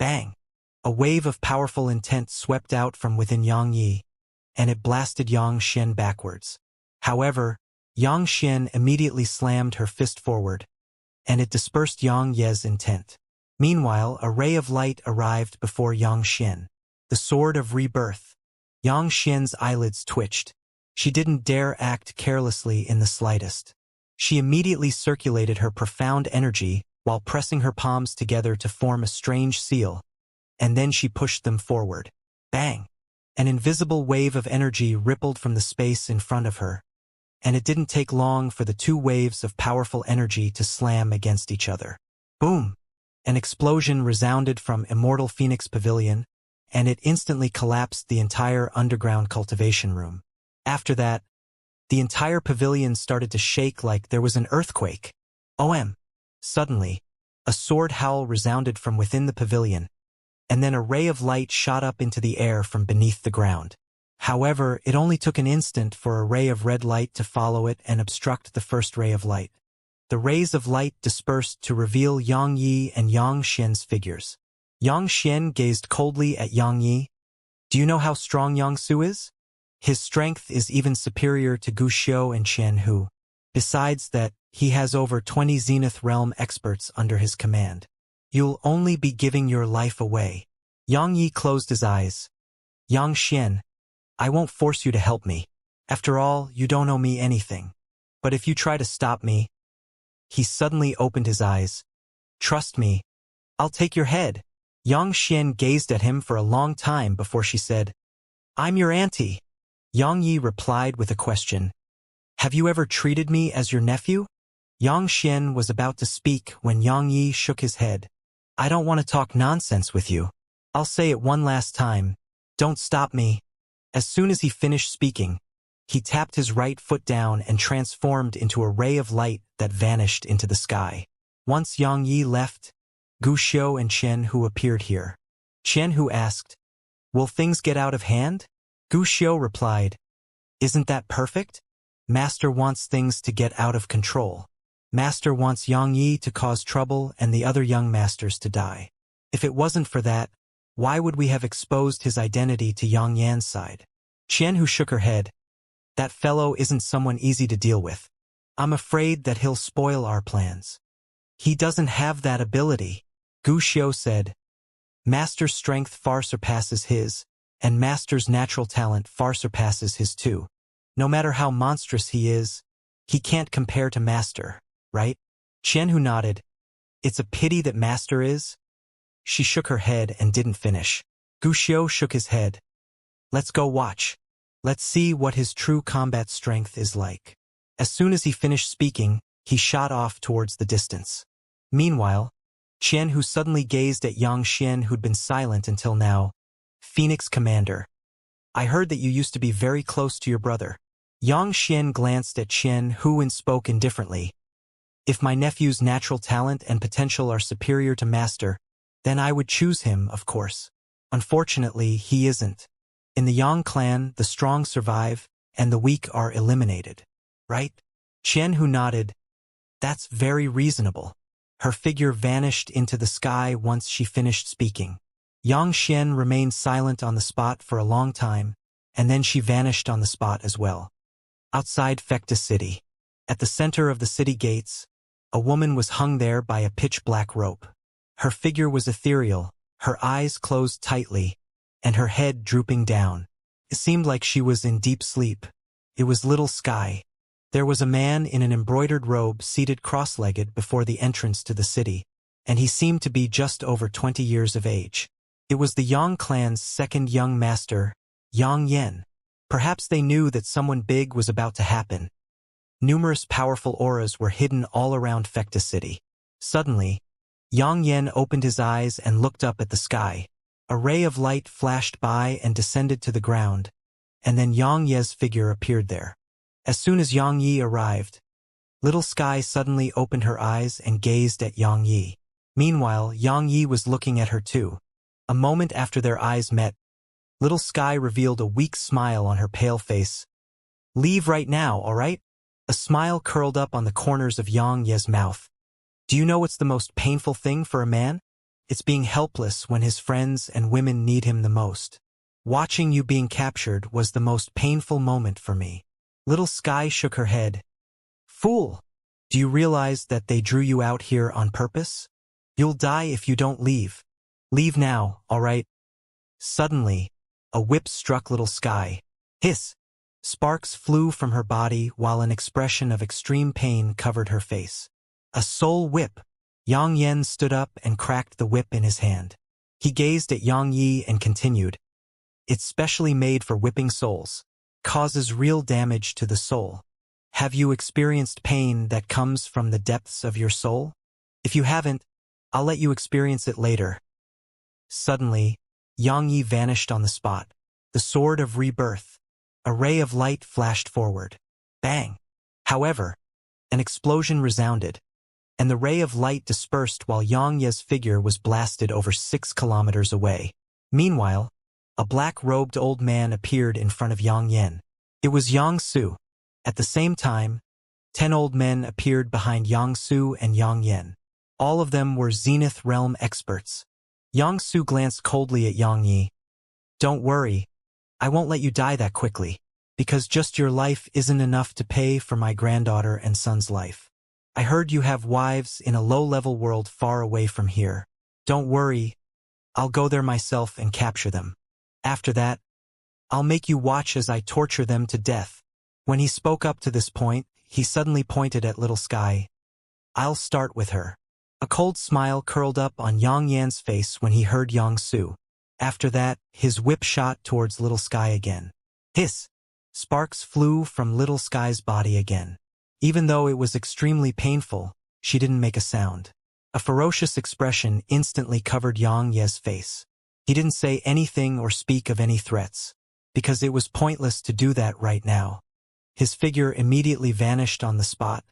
Bang! A wave of powerful intent swept out from within Yang Yi, and it blasted Yang Xian backwards. However, Yang Xian immediately slammed her fist forward, and it dispersed Yang Ye's intent. Meanwhile, a ray of light arrived before Yang Xian. The sword of rebirth. Yang Xian's eyelids twitched. She didn't dare act carelessly in the slightest. She immediately circulated her profound energy while pressing her palms together to form a strange seal, and then she pushed them forward. Bang! An invisible wave of energy rippled from the space in front of her, and it didn't take long for the two waves of powerful energy to slam against each other. Boom! An explosion resounded from Immortal Phoenix Pavilion, and it instantly collapsed the entire underground cultivation room. After that, the entire pavilion started to shake like there was an earthquake. OM! Suddenly, a sword howl resounded from within the pavilion, and then a ray of light shot up into the air from beneath the ground. However, it only took an instant for a ray of red light to follow it and obstruct the first ray of light. The rays of light dispersed to reveal Yang Yi and Yang Xian's figures. Yang Xian gazed coldly at Yang Yi. Do you know how strong Yang Su is? His strength is even superior to Gu Xiu and Qian Hu. Besides that, he has over 20 Zenith Realm experts under his command. You'll only be giving your life away. Yang Yi closed his eyes. Yang Xian, I won't force you to help me. After all, you don't owe me anything. But if you try to stop me... He suddenly opened his eyes. Trust me, I'll take your head. Yang Xian gazed at him for a long time before she said, I'm your auntie. Yang Yi replied with a question. Have you ever treated me as your nephew? Yang Xian was about to speak when Yang Yi shook his head. I don't want to talk nonsense with you. I'll say it one last time. Don't stop me. As soon as he finished speaking, he tapped his right foot down and transformed into a ray of light that vanished into the sky. Once Yang Yi left, Gu Xiu and Qian Hu appeared here. Qian Hu asked, Will things get out of hand? Gu Xiu replied, Isn't that perfect? Master wants things to get out of control. Master wants Yang Yi to cause trouble and the other young masters to die. If it wasn't for that, why would we have exposed his identity to Yang Yan's side? Qian Hu shook her head. That fellow isn't someone easy to deal with. I'm afraid that he'll spoil our plans. He doesn't have that ability. Gu Xiu said, Master's strength far surpasses his, and Master's natural talent far surpasses his too. No matter how monstrous he is, he can't compare to Master, right? Qian Hu nodded. It's a pity that Master is. She shook her head and didn't finish. Gu Xiu shook his head. Let's go watch. Let's see what his true combat strength is like. As soon as he finished speaking, he shot off towards the distance. Meanwhile, Qian Hu suddenly gazed at Yang Xian, who'd been silent until now. Phoenix Commander. I heard that you used to be very close to your brother. Yang Xian glanced at Qian Hu and spoke indifferently. If my nephew's natural talent and potential are superior to Master, then I would choose him, of course. Unfortunately, he isn't. In the Yang clan, the strong survive, and the weak are eliminated. Right? Qian Hu nodded. That's very reasonable. Her figure vanished into the sky once she finished speaking. Yang Xian remained silent on the spot for a long time, and then she vanished on the spot as well. Outside Fecta City, at the center of the city gates, a woman was hung there by a pitch-black rope. Her figure was ethereal, her eyes closed tightly, and her head drooping down. It seemed like she was in deep sleep. It was Little Sky. There was a man in an embroidered robe seated cross-legged before the entrance to the city, and he seemed to be just over 20 years of age. It was the Yang clan's second young master, Yang Yan. Perhaps they knew that someone big was about to happen. Numerous powerful auras were hidden all around Fecta City. Suddenly, Yang Yan opened his eyes and looked up at the sky. A ray of light flashed by and descended to the ground, and then Yang Ye's figure appeared there. As soon as Yang Yi arrived, Little Sky suddenly opened her eyes and gazed at Yang Yi. Meanwhile, Yang Yi was looking at her too. A moment after their eyes met, Little Sky revealed a weak smile on her pale face. Leave right now, all right? A smile curled up on the corners of Yang Ye's mouth. Do you know what's the most painful thing for a man? It's being helpless when his friends and women need him the most. Watching you being captured was the most painful moment for me. Little Sky shook her head. Fool! Do you realize that they drew you out here on purpose? You'll die if you don't leave. Leave now, all right? Suddenly, a whip struck Little Sky. Hiss! Sparks flew from her body while an expression of extreme pain covered her face. A soul whip! Yang Yen stood up and cracked the whip in his hand. He gazed at Yang Yi and continued. It's specially made for whipping souls. Causes real damage to the soul. Have you experienced pain that comes from the depths of your soul? If you haven't, I'll let you experience it later. Suddenly, Yang Yi vanished on the spot. The sword of rebirth. A ray of light flashed forward. Bang! However, an explosion resounded, and the ray of light dispersed while Yang Ye's figure was blasted over 6 kilometers away. Meanwhile, a black-robed old man appeared in front of Yang Yen. It was Yang Su. At the same time, 10 old men appeared behind Yang Su and Yang Yen. All of them were Zenith Realm experts. Yang Su glanced coldly at Yang Yi. Don't worry, I won't let you die that quickly, because just your life isn't enough to pay for my granddaughter and son's life. I heard you have wives in a low-level world far away from here. Don't worry, I'll go there myself and capture them. After that, I'll make you watch as I torture them to death. When he spoke up to this point, he suddenly pointed at Little Sky. I'll start with her. A cold smile curled up on Yang Yan's face when he heard Yang Su. After that, his whip shot towards Little Sky again. Hiss! Sparks flew from Little Sky's body again. Even though it was extremely painful, she didn't make a sound. A ferocious expression instantly covered Yang Ye's face. He didn't say anything or speak of any threats, because it was pointless to do that right now. His figure immediately vanished on the spot,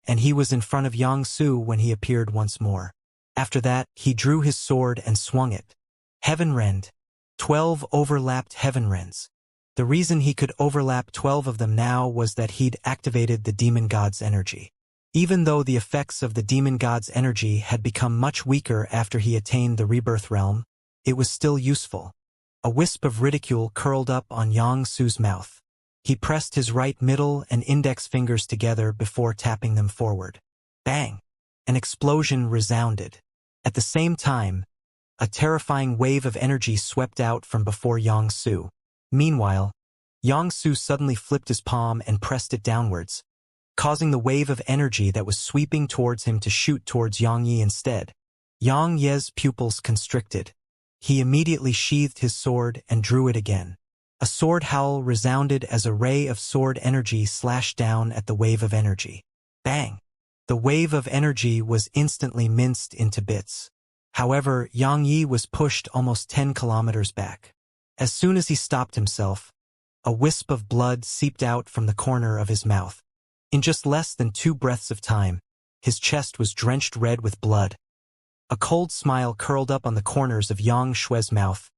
and he was in front of Yang Su when he appeared once more. After that, he drew his sword and swung it. Heaven Rend. 12 overlapped Heaven Rends. The reason he could overlap 12 of them now was that he'd activated the demon god's energy. Even though the effects of the demon god's energy had become much weaker after he attained the rebirth realm, it was still useful. A wisp of ridicule curled up on Yang Su's mouth. He pressed his right middle and index fingers together before tapping them forward. Bang! An explosion resounded. At the same time, a terrifying wave of energy swept out from before Yang Su. Meanwhile, Yang Su suddenly flipped his palm and pressed it downwards, causing the wave of energy that was sweeping towards him to shoot towards Yang Yi instead. Yang Ye's pupils constricted. He immediately sheathed his sword and drew it again. A sword howl resounded as a ray of sword energy slashed down at the wave of energy. Bang! The wave of energy was instantly minced into bits. However, Yang Yi was pushed almost 10 kilometers back. As soon as he stopped himself, a wisp of blood seeped out from the corner of his mouth. In just less than 2 breaths of time, his chest was drenched red with blood. A cold smile curled up on the corners of Yang Shue's mouth.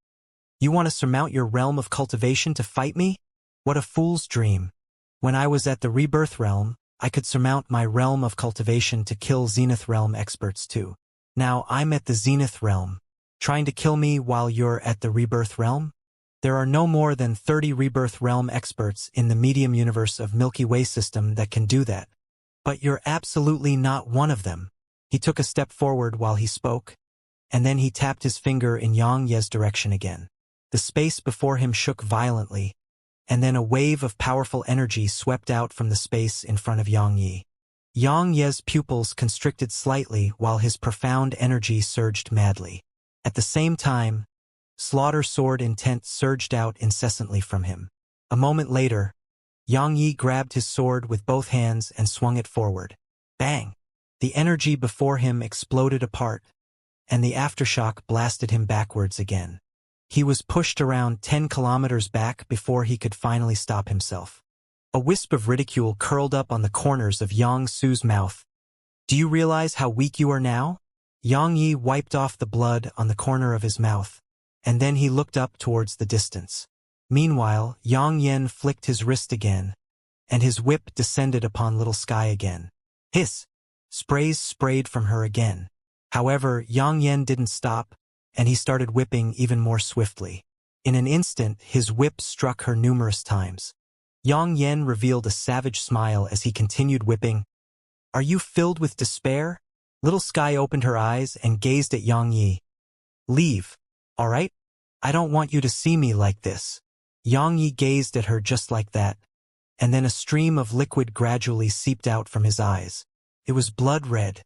You want to surmount your realm of cultivation to fight me? What a fool's dream. When I was at the rebirth realm, I could surmount my realm of cultivation to kill Zenith realm experts too. Now I'm at the Zenith realm. Trying to kill me while you're at the rebirth realm? There are no more than 30 rebirth realm experts in the medium universe of Milky Way system that can do that. But you're absolutely not one of them. He took a step forward while he spoke, and then he tapped his finger in Yang Ye's direction again. The space before him shook violently, and then a wave of powerful energy swept out from the space in front of Yang Yi. Yang Ye's pupils constricted slightly while his profound energy surged madly. At the same time, slaughter sword intent surged out incessantly from him. A moment later, Yang Yi grabbed his sword with both hands and swung it forward. Bang! The energy before him exploded apart, and the aftershock blasted him backwards again. He was pushed around 10 kilometers back before he could finally stop himself. A wisp of ridicule curled up on the corners of Yang Su's mouth. Do you realize how weak you are now? Yang Yi wiped off the blood on the corner of his mouth, and then he looked up towards the distance. Meanwhile, Yang Yen flicked his wrist again, and his whip descended upon Little Sky again. Hiss! Sprays sprayed from her again. However, Yang Yen didn't stop, and he started whipping even more swiftly. In an instant, his whip struck her numerous times. Yang Yen revealed a savage smile as he continued whipping. "Are you filled with despair?" Little Sky opened her eyes and gazed at Yang Yi. "Leave, all right? I don't want you to see me like this." Yang Yi gazed at her just like that, and then a stream of liquid gradually seeped out from his eyes. It was blood red.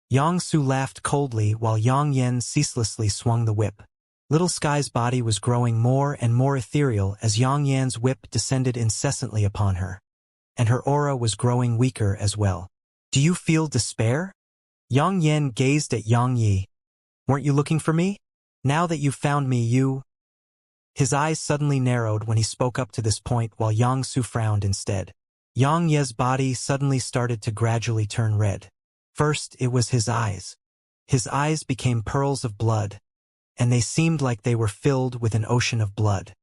Yang Su laughed coldly while Yang Yen ceaselessly swung the whip. Little Sky's body was growing more and more ethereal as Yang Yan's whip descended incessantly upon her, and her aura was growing weaker as well. "Do you feel despair?" Yang Yen gazed at Yang Yi. "Weren't you looking for me? Now that you've found me, you—" His eyes suddenly narrowed when he spoke up to this point while Yang Su frowned instead. Yang Ye's body suddenly started to gradually turn red. First, it was his eyes. His eyes became pearls of blood, and they seemed like they were filled with an ocean of blood.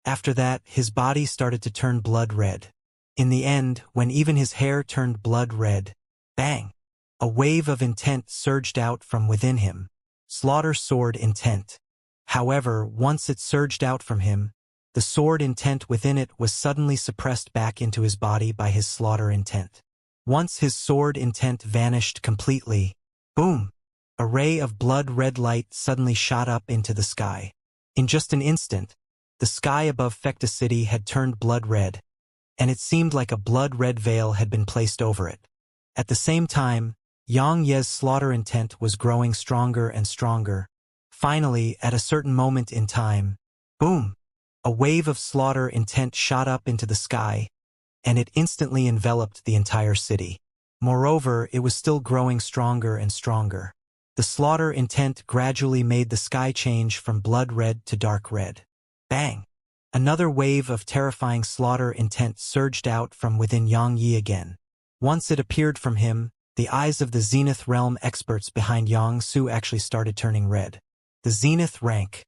After that, his body started to turn blood red. In the end, when even his hair turned blood red, bang! A wave of intent surged out from within him. Slaughter sword intent. However, once it surged out from him, the sword intent within it was suddenly suppressed back into his body by his slaughter intent. Once his sword intent vanished completely, boom! A ray of blood-red light suddenly shot up into the sky. In just an instant, the sky above Fecta City had turned blood red, and it seemed like a blood-red veil had been placed over it. At the same time, Yang Ye's slaughter intent was growing stronger and stronger. Finally, at a certain moment in time, boom! A wave of slaughter intent shot up into the sky, and it instantly enveloped the entire city. Moreover, it was still growing stronger and stronger. The slaughter intent gradually made the sky change from blood red to dark red. Bang! Another wave of terrifying slaughter intent surged out from within Yang Yi again. Once it appeared from him, the eyes of the Zenith Realm experts behind Yang Su actually started turning red. The Zenith rank.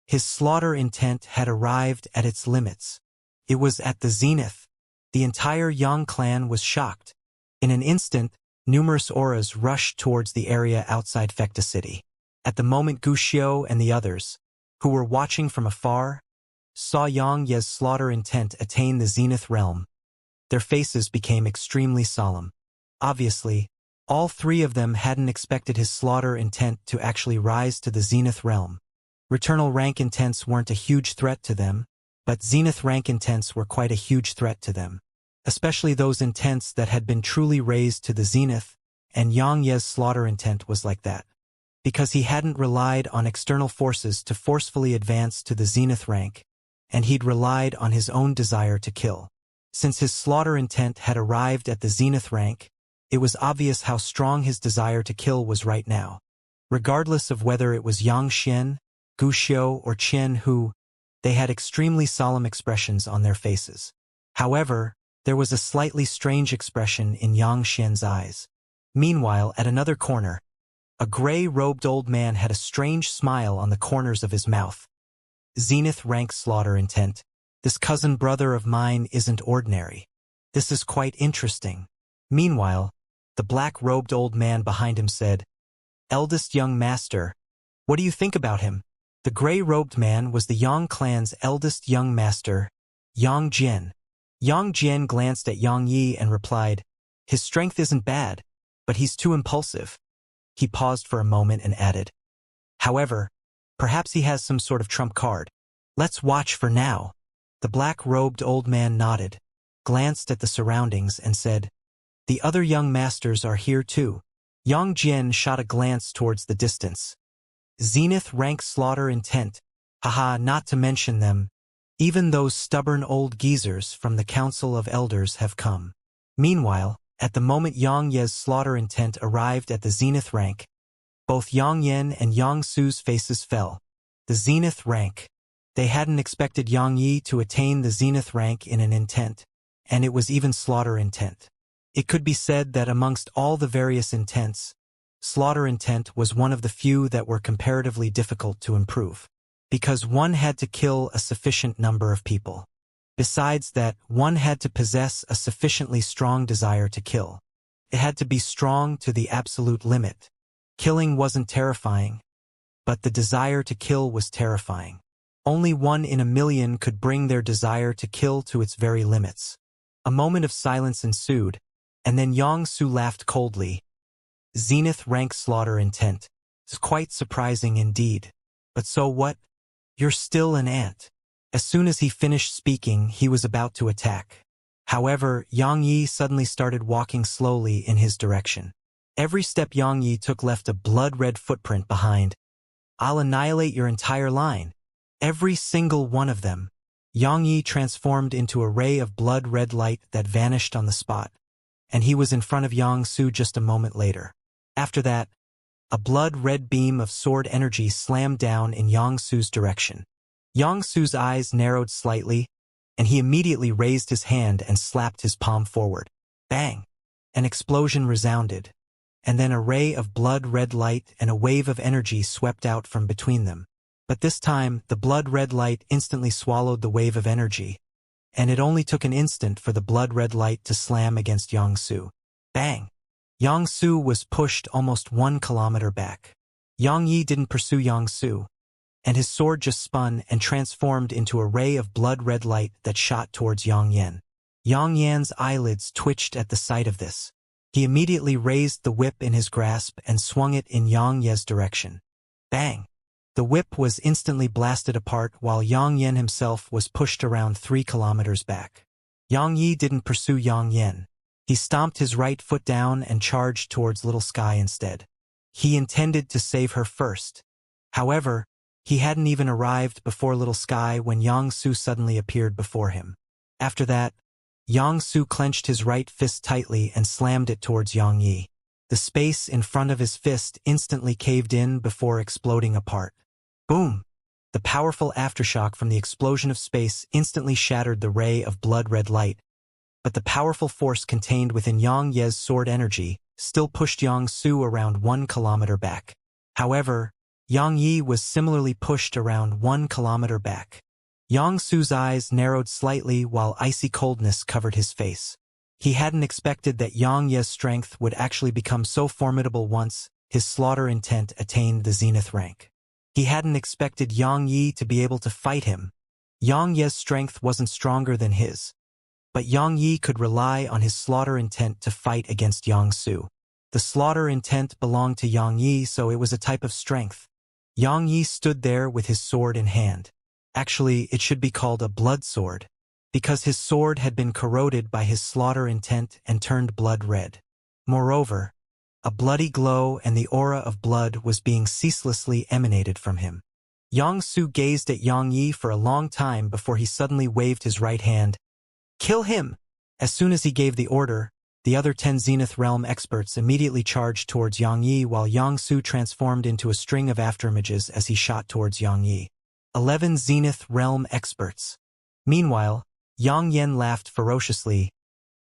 His slaughter intent had arrived at its limits. It was at the zenith. The entire Yang clan was shocked. In an instant, numerous auras rushed towards the area outside Fecta City. At the moment Wuxia and the others, who were watching from afar, saw Yang Ye's slaughter intent attain the Zenith realm, their faces became extremely solemn. Obviously, all three of them hadn't expected his slaughter intent to actually rise to the Zenith realm. Returnal rank intents weren't a huge threat to them, but Zenith rank intents were quite a huge threat to them. Especially those intents that had been truly raised to the zenith, and Yang Ye's slaughter intent was like that. Because he hadn't relied on external forces to forcefully advance to the zenith rank, and he'd relied on his own desire to kill. Since his slaughter intent had arrived at the zenith rank, it was obvious how strong his desire to kill was right now. Regardless of whether it was Yang Xian, Gu Xiu, or Qian Hu, they had extremely solemn expressions on their faces. However, there was a slightly strange expression in Yang Xian's eyes. Meanwhile, at another corner, a gray-robed old man had a strange smile on the corners of his mouth. Zenith rank slaughter intent. This cousin brother of mine isn't ordinary. This is quite interesting. Meanwhile, the black-robed old man behind him said, "Eldest young master, what do you think about him?" The gray-robed man was the Yang clan's eldest young master, Yang Jian. Yang Jian glanced at Yang Yi and replied, "His strength isn't bad, but he's too impulsive." He paused for a moment and added, "However, perhaps he has some sort of trump card. Let's watch for now." The black-robed old man nodded, glanced at the surroundings and said, "The other young masters are here too." Yang Jian shot a glance towards the distance. Zenith rank slaughter intent, haha, not to mention them. Even those stubborn old geezers from the Council of Elders have come. Meanwhile, at the moment Yang Ye's slaughter intent arrived at the zenith rank, both Yang Yen and Yang Su's faces fell. The zenith rank. They hadn't expected Yang Yi to attain the zenith rank in an intent, and it was even slaughter intent. It could be said that amongst all the various intents, slaughter intent was one of the few that were comparatively difficult to improve, because one had to kill a sufficient number of people. Besides that, one had to possess a sufficiently strong desire to kill. It had to be strong to the absolute limit. Killing wasn't terrifying, but the desire to kill was terrifying. Only 1 in 1,000,000 could bring their desire to kill to its very limits. A moment of silence ensued, and then Xianxia laughed coldly. Zenith rank slaughter intent. It's quite surprising indeed. But so what? You're still an ant. As soon as he finished speaking, he was about to attack. However, Yang Yi suddenly started walking slowly in his direction. Every step Yang Yi took left a blood-red footprint behind. I'll annihilate your entire line. Every single one of them. Yang Yi transformed into a ray of blood-red light that vanished on the spot, and he was in front of Xianxia just a moment later. After that, a blood-red beam of sword energy slammed down in Xianxia's direction. Xianxia's eyes narrowed slightly, and he immediately raised his hand and slapped his palm forward. Bang! An explosion resounded, and then a ray of blood-red light and a wave of energy swept out from between them. But this time, the blood-red light instantly swallowed the wave of energy, and it only took an instant for the blood-red light to slam against Xianxia. Bang! Xianxia was pushed almost 1 kilometer back. Yang Yi didn't pursue Xianxia, and his sword just spun and transformed into a ray of blood-red light that shot towards Yang Yan. Yang Yan's eyelids twitched at the sight of this. He immediately raised the whip in his grasp and swung it in Yang Ye's direction. Bang! The whip was instantly blasted apart while Yang Yan himself was pushed around 3 kilometers back. Yang Yi didn't pursue Yang Yan. He stomped his right foot down and charged towards Little Sky instead. He intended to save her first. However, he hadn't even arrived before Little Sky when Xianxia suddenly appeared before him. After that, Xianxia clenched his right fist tightly and slammed it towards Yang Yi. The space in front of his fist instantly caved in before exploding apart. Boom! The powerful aftershock from the explosion of space instantly shattered the ray of blood-red light, but the powerful force contained within Yang Ye's sword energy still pushed Xianxia around 1 kilometer back. However, Yang Yi was similarly pushed around 1 kilometer back. Xianxia's eyes narrowed slightly while icy coldness covered his face. He hadn't expected that Yang Ye's strength would actually become so formidable once his slaughter intent attained the zenith rank. He hadn't expected Yang Yi to be able to fight him. Yang Ye's strength wasn't stronger than his, but Yang Yi could rely on his slaughter intent to fight against Xianxia. The slaughter intent belonged to Yang Yi, so it was a type of strength. Yang Yi stood there with his sword in hand. Actually, it should be called a blood sword, because his sword had been corroded by his slaughter intent and turned blood red. Moreover, a bloody glow and the aura of blood was being ceaselessly emanated from him. Xianxia gazed at Yang Yi for a long time before he suddenly waved his right hand. Kill him! As soon as he gave the order, the other 10 Zenith Realm experts immediately charged towards Yang Yi while Xianxia transformed into a string of afterimages as he shot towards Yang Yi. 11 Zenith Realm experts. Meanwhile, Yang Yan laughed ferociously.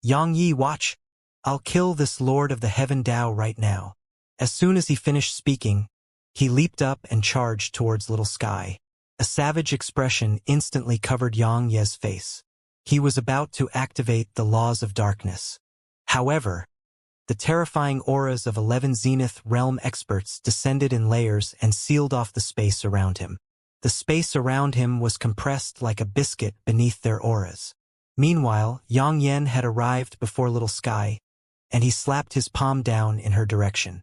Yang Yi, watch! I'll kill this Lord of the Heaven Dao right now. As soon as he finished speaking, he leaped up and charged towards Little Sky. A savage expression instantly covered Yang Ye's face. He was about to activate the laws of darkness. However, the terrifying auras of 11 Zenith Realm experts descended in layers and sealed off the space around him. The space around him was compressed like a biscuit beneath their auras. Meanwhile, Yang Yan had arrived before Little Sky, and he slapped his palm down in her direction.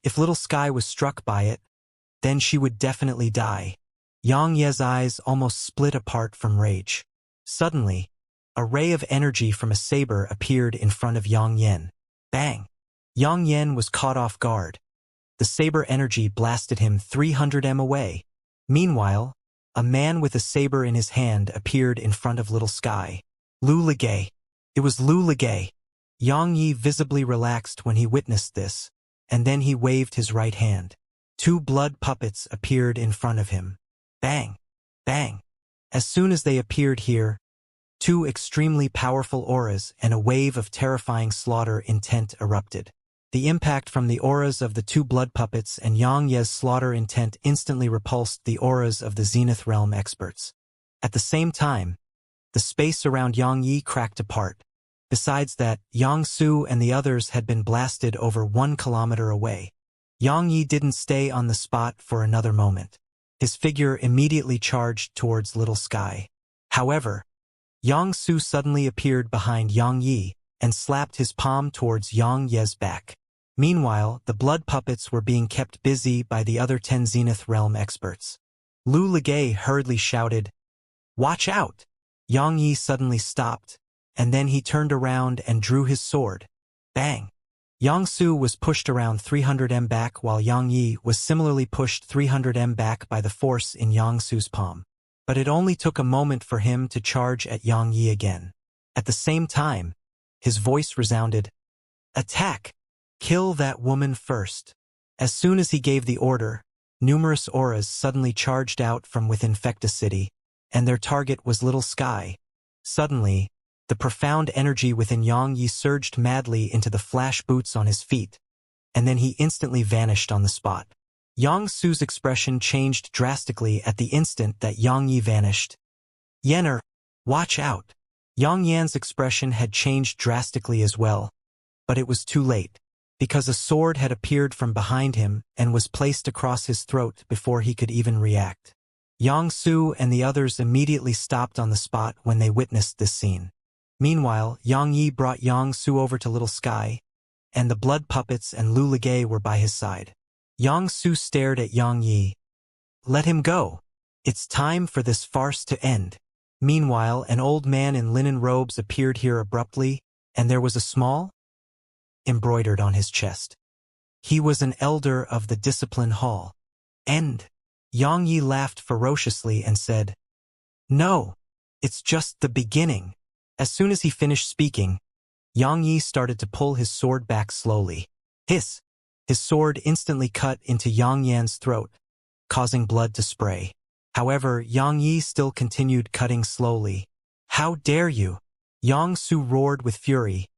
If Little Sky was struck by it, then she would definitely die. Yang Ye's eyes almost split apart from rage. Suddenly, a ray of energy from a saber appeared in front of Yang Yan. Bang! Yang Yan was caught off guard. The saber energy blasted him 300 m away. Meanwhile, a man with a saber in his hand appeared in front of Little Sky. Lu Ligay. It was Lu Ligay. Yang Yi visibly relaxed when he witnessed this, and then he waved his right hand. 2 blood puppets appeared in front of him. Bang! Bang! As soon as they appeared here, 2 extremely powerful auras and a wave of terrifying slaughter intent erupted. The impact from the auras of the 2 blood puppets and Yang Ye's slaughter intent instantly repulsed the auras of the Zenith Realm experts. At the same time, the space around Yang Yi cracked apart. Besides that, Xianxia and the others had been blasted over 1 kilometer away. Yang Yi didn't stay on the spot for another moment. His figure immediately charged towards Little Sky. However, Yang Su suddenly appeared behind Yang Yi and slapped his palm towards Yang Ye's back. Meanwhile, the blood puppets were being kept busy by the other 10 Zenith Realm experts. Lu Ligay hurriedly shouted, "Watch out!" Yang Yi suddenly stopped, and then he turned around and drew his sword. Bang! Yang Su was pushed around 300 back while Yang Yi was similarly pushed 300 back by the force in Yang Su's palm. But it only took a moment for him to charge at Yang Yi again. At the same time, his voice resounded, "Attack! Kill that woman first." As soon as he gave the order, numerous auras suddenly charged out from within Fecta City, and their target was Little Sky. Suddenly, the profound energy within Yang Yi surged madly into the flash boots on his feet, and then he instantly vanished on the spot. Yang Su's expression changed drastically at the instant that Yang Yi vanished. "Yener, watch out." Yang Yan's expression had changed drastically as well, but it was too late, because a sword had appeared from behind him and was placed across his throat before he could even react. Yang Su and the others immediately stopped on the spot when they witnessed this scene. Meanwhile, Yang Yi brought Yang Su over to Little Sky, and the blood puppets and Lu Ligay were by his side. Yang Su stared at Yang Yi. "Let him go. It's time for this farce to end." Meanwhile, an old man in linen robes appeared here abruptly, and there was a small embroidered on his chest. He was an elder of the Discipline Hall. "End." Yang Yi laughed ferociously and said, "No, it's just the beginning." As soon as he finished speaking, Yang Yi started to pull his sword back slowly. Hiss! His sword instantly cut into Yang Yan's throat, causing blood to spray. However, Yang Yi still continued cutting slowly. "How dare you!" Yang Su roared with fury,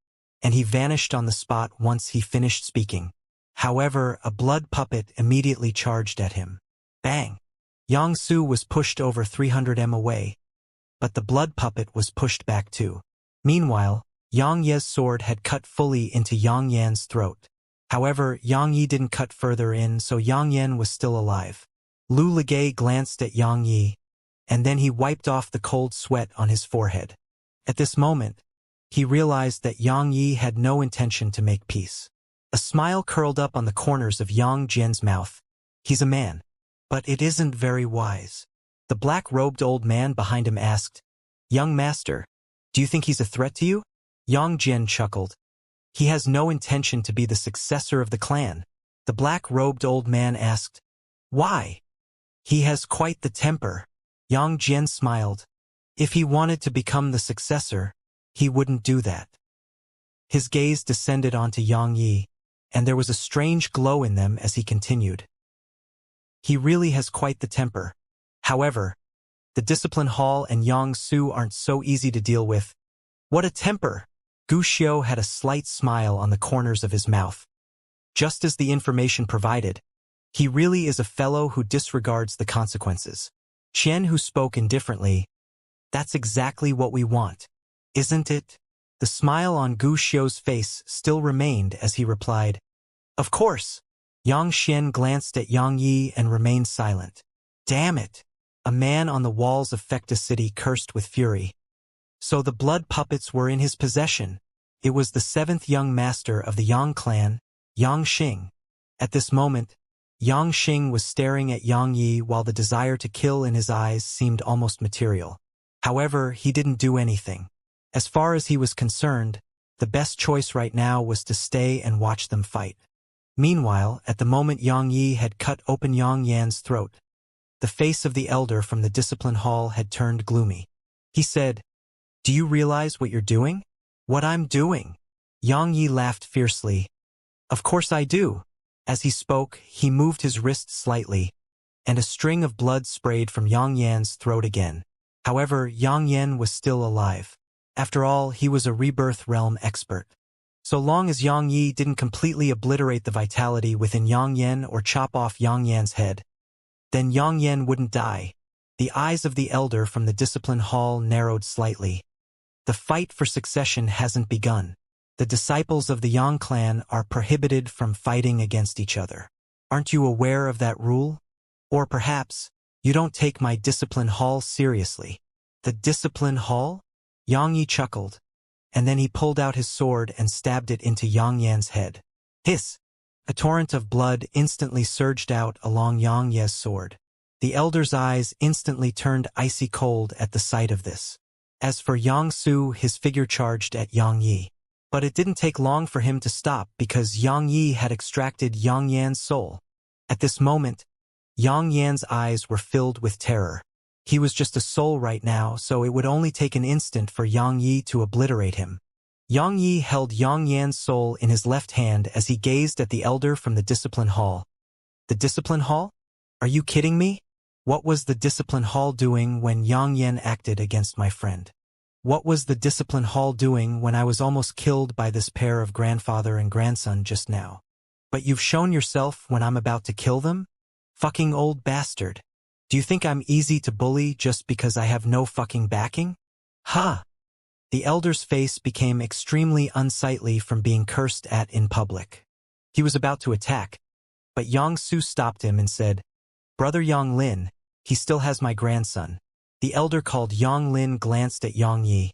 and he vanished on the spot once he finished speaking. However, a blood puppet immediately charged at him. Bang! Yang Su was pushed over 300 away, but the blood puppet was pushed back too. Meanwhile, Yang Ye's sword had cut fully into Yang Yan's throat. However, Yang Yi didn't cut further in, so Yang Yan was still alive. Lu Ligay glanced at Yang Yi, and then he wiped off the cold sweat on his forehead. At this moment, he realized that Yang Yi had no intention to make peace. A smile curled up on the corners of Yang Jian's mouth. "He's a man, but it isn't very wise." The black-robed old man behind him asked, "Young master, do you think he's a threat to you?" Yang Jian chuckled. "He has no intention to be the successor of the clan." The black-robed old man asked, "Why?" "He has quite the temper." Yang Jian smiled. "If he wanted to become the successor, he wouldn't do that." His gaze descended onto Yang Yi, and there was a strange glow in them as he continued. "He really has quite the temper. However, the Discipline Hall and Yang Su aren't so easy to deal with." "What a temper!" Gu Xiu had a slight smile on the corners of his mouth. Just as the information provided, he really is a fellow who disregards the consequences. Qian, who spoke indifferently, "That's exactly what we want, isn't it?" The smile on Gu Xiu's face still remained as he replied, "Of course." Yang Xian glanced at Yang Yi and remained silent. Damn it! A man on the walls of Fecta City cursed with fury. So the blood puppets were in his possession. It was the 7th young master of the Yang clan, Yang Xing. At this moment, Yang Xing was staring at Yang Yi while the desire to kill in his eyes seemed almost material. However, he didn't do anything. As far as he was concerned, the best choice right now was to stay and watch them fight. Meanwhile, at the moment Yang Yi had cut open Yang Yan's throat, the face of the elder from the Discipline Hall had turned gloomy. He said, "Do you realize what you're doing?" "What I'm doing?" Yang Yi laughed fiercely. "Of course I do." As he spoke, he moved his wrist slightly, and a string of blood sprayed from Yang Yan's throat again. However, Yang Yan was still alive. After all, he was a rebirth realm expert. So long as Yang Yi didn't completely obliterate the vitality within Yang Yan or chop off Yang Yan's head, then Yang Yan wouldn't die. The eyes of the elder from the Discipline Hall narrowed slightly. The fight for succession hasn't begun. The disciples of the Yang clan are prohibited from fighting against each other. Aren't you aware of that rule? Or perhaps, you don't take my discipline hall seriously. The discipline hall? Yang Yi chuckled, and then he pulled out his sword and stabbed it into Yang Yan's head. Hiss! A torrent of blood instantly surged out along Yang Ye's sword. The elder's eyes instantly turned icy cold at the sight of this. As for Yang Su, his figure charged at Yang Yi. But it didn't take long for him to stop because Yang Yi had extracted Yang Yan's soul. At this moment, Yang Yan's eyes were filled with terror. He was just a soul right now, so it would only take an instant for Yang Yi to obliterate him. Yang Yi held Yang Yan's soul in his left hand as he gazed at the elder from the discipline hall. The discipline hall? Are you kidding me? What was the discipline hall doing when Yang Yan acted against my friend? What was the discipline hall doing when I was almost killed by this pair of grandfather and grandson just now? But you've shown yourself when I'm about to kill them? Fucking old bastard. Do you think I'm easy to bully just because I have no fucking backing? Ha! The elder's face became extremely unsightly from being cursed at in public. He was about to attack, but Yang Su stopped him and said, "Brother Yang Lin, he still has my grandson." The elder called Yang Lin glanced at Yang Yi.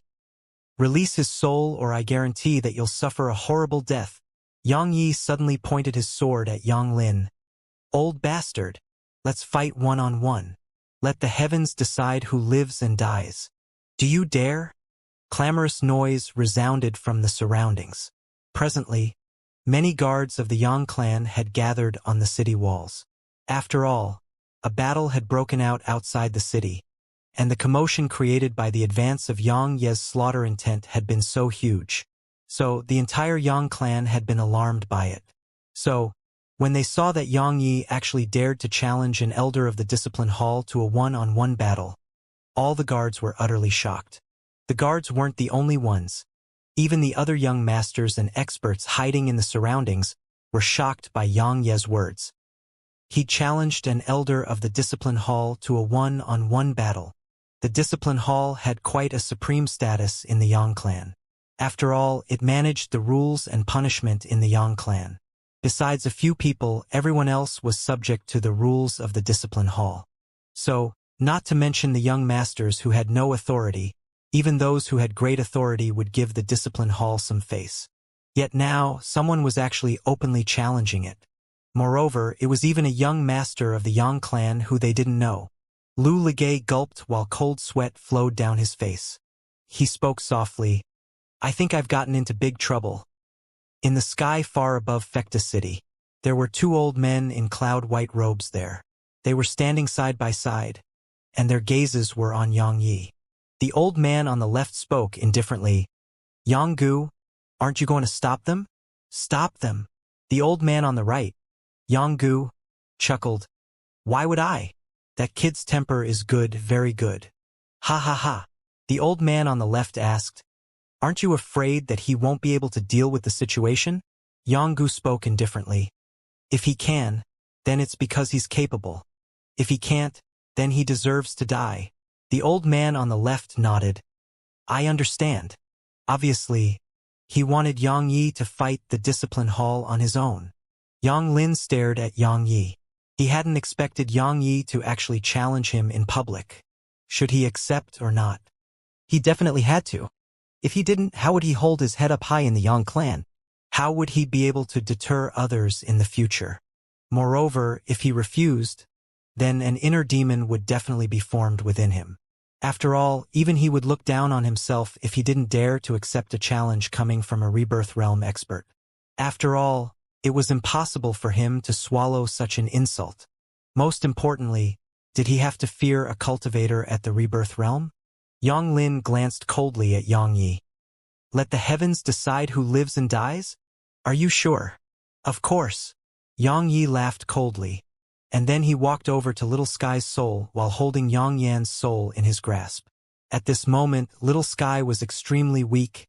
"Release his soul or I guarantee that you'll suffer a horrible death." Yang Yi suddenly pointed his sword at Yang Lin. "Old bastard, let's fight one-on-one. Let the heavens decide who lives and dies. Do you dare?" Clamorous noise resounded from the surroundings. Presently, many guards of the Yang clan had gathered on the city walls. After all, a battle had broken out outside the city, and the commotion created by the advance of Yang Ye's slaughter intent had been so huge. So, the entire Yang clan had been alarmed by it. So, when they saw that Yang Yi actually dared to challenge an elder of the discipline hall to a one-on-one battle, all the guards were utterly shocked. The guards weren't the only ones. Even the other young masters and experts hiding in the surroundings were shocked by Yang Ye's words. He challenged an elder of the discipline hall to a one-on-one battle. The discipline hall had quite a supreme status in the Yang clan. After all, it managed the rules and punishment in the Yang clan. Besides a few people, everyone else was subject to the rules of the discipline hall. So, not to mention the young masters who had no authority, even those who had great authority would give the discipline hall some face. Yet now, someone was actually openly challenging it. Moreover, it was even a young master of the Yang clan who they didn't know. Lu Ligay gulped while cold sweat flowed down his face. He spoke softly. "I think I've gotten into big trouble." In the sky far above Fecta City, there were two old men in cloud-white robes there. They were standing side by side, and their gazes were on Yang Yi. The old man on the left spoke indifferently. "Yang Gu, aren't you going to stop them?" "Stop them?" The old man on the right, Yang Gu, chuckled. "Why would I? That kid's temper is good, very good." "Ha ha ha." The old man on the left asked, "Aren't you afraid that he won't be able to deal with the situation?" Yang Gu spoke indifferently. "If he can, then it's because he's capable. If he can't, then he deserves to die." The old man on the left nodded. "I understand." Obviously, he wanted Yang Yi to fight the discipline hall on his own. Yang Lin stared at Yang Yi. He hadn't expected Yang Yi to actually challenge him in public. Should he accept or not? He definitely had to. If he didn't, how would he hold his head up high in the Yang clan? How would he be able to deter others in the future? Moreover, if he refused, then an inner demon would definitely be formed within him. After all, even he would look down on himself if he didn't dare to accept a challenge coming from a rebirth realm expert. After all, it was impossible for him to swallow such an insult. Most importantly, did he have to fear a cultivator at the rebirth realm? Yang Lin glanced coldly at Yang Yi. "Let the heavens decide who lives and dies? Are you sure?" "Of course." Yang Yi laughed coldly, and then he walked over to Little Sky's soul while holding Yang Yan's soul in his grasp. At this moment, Little Sky was extremely weak,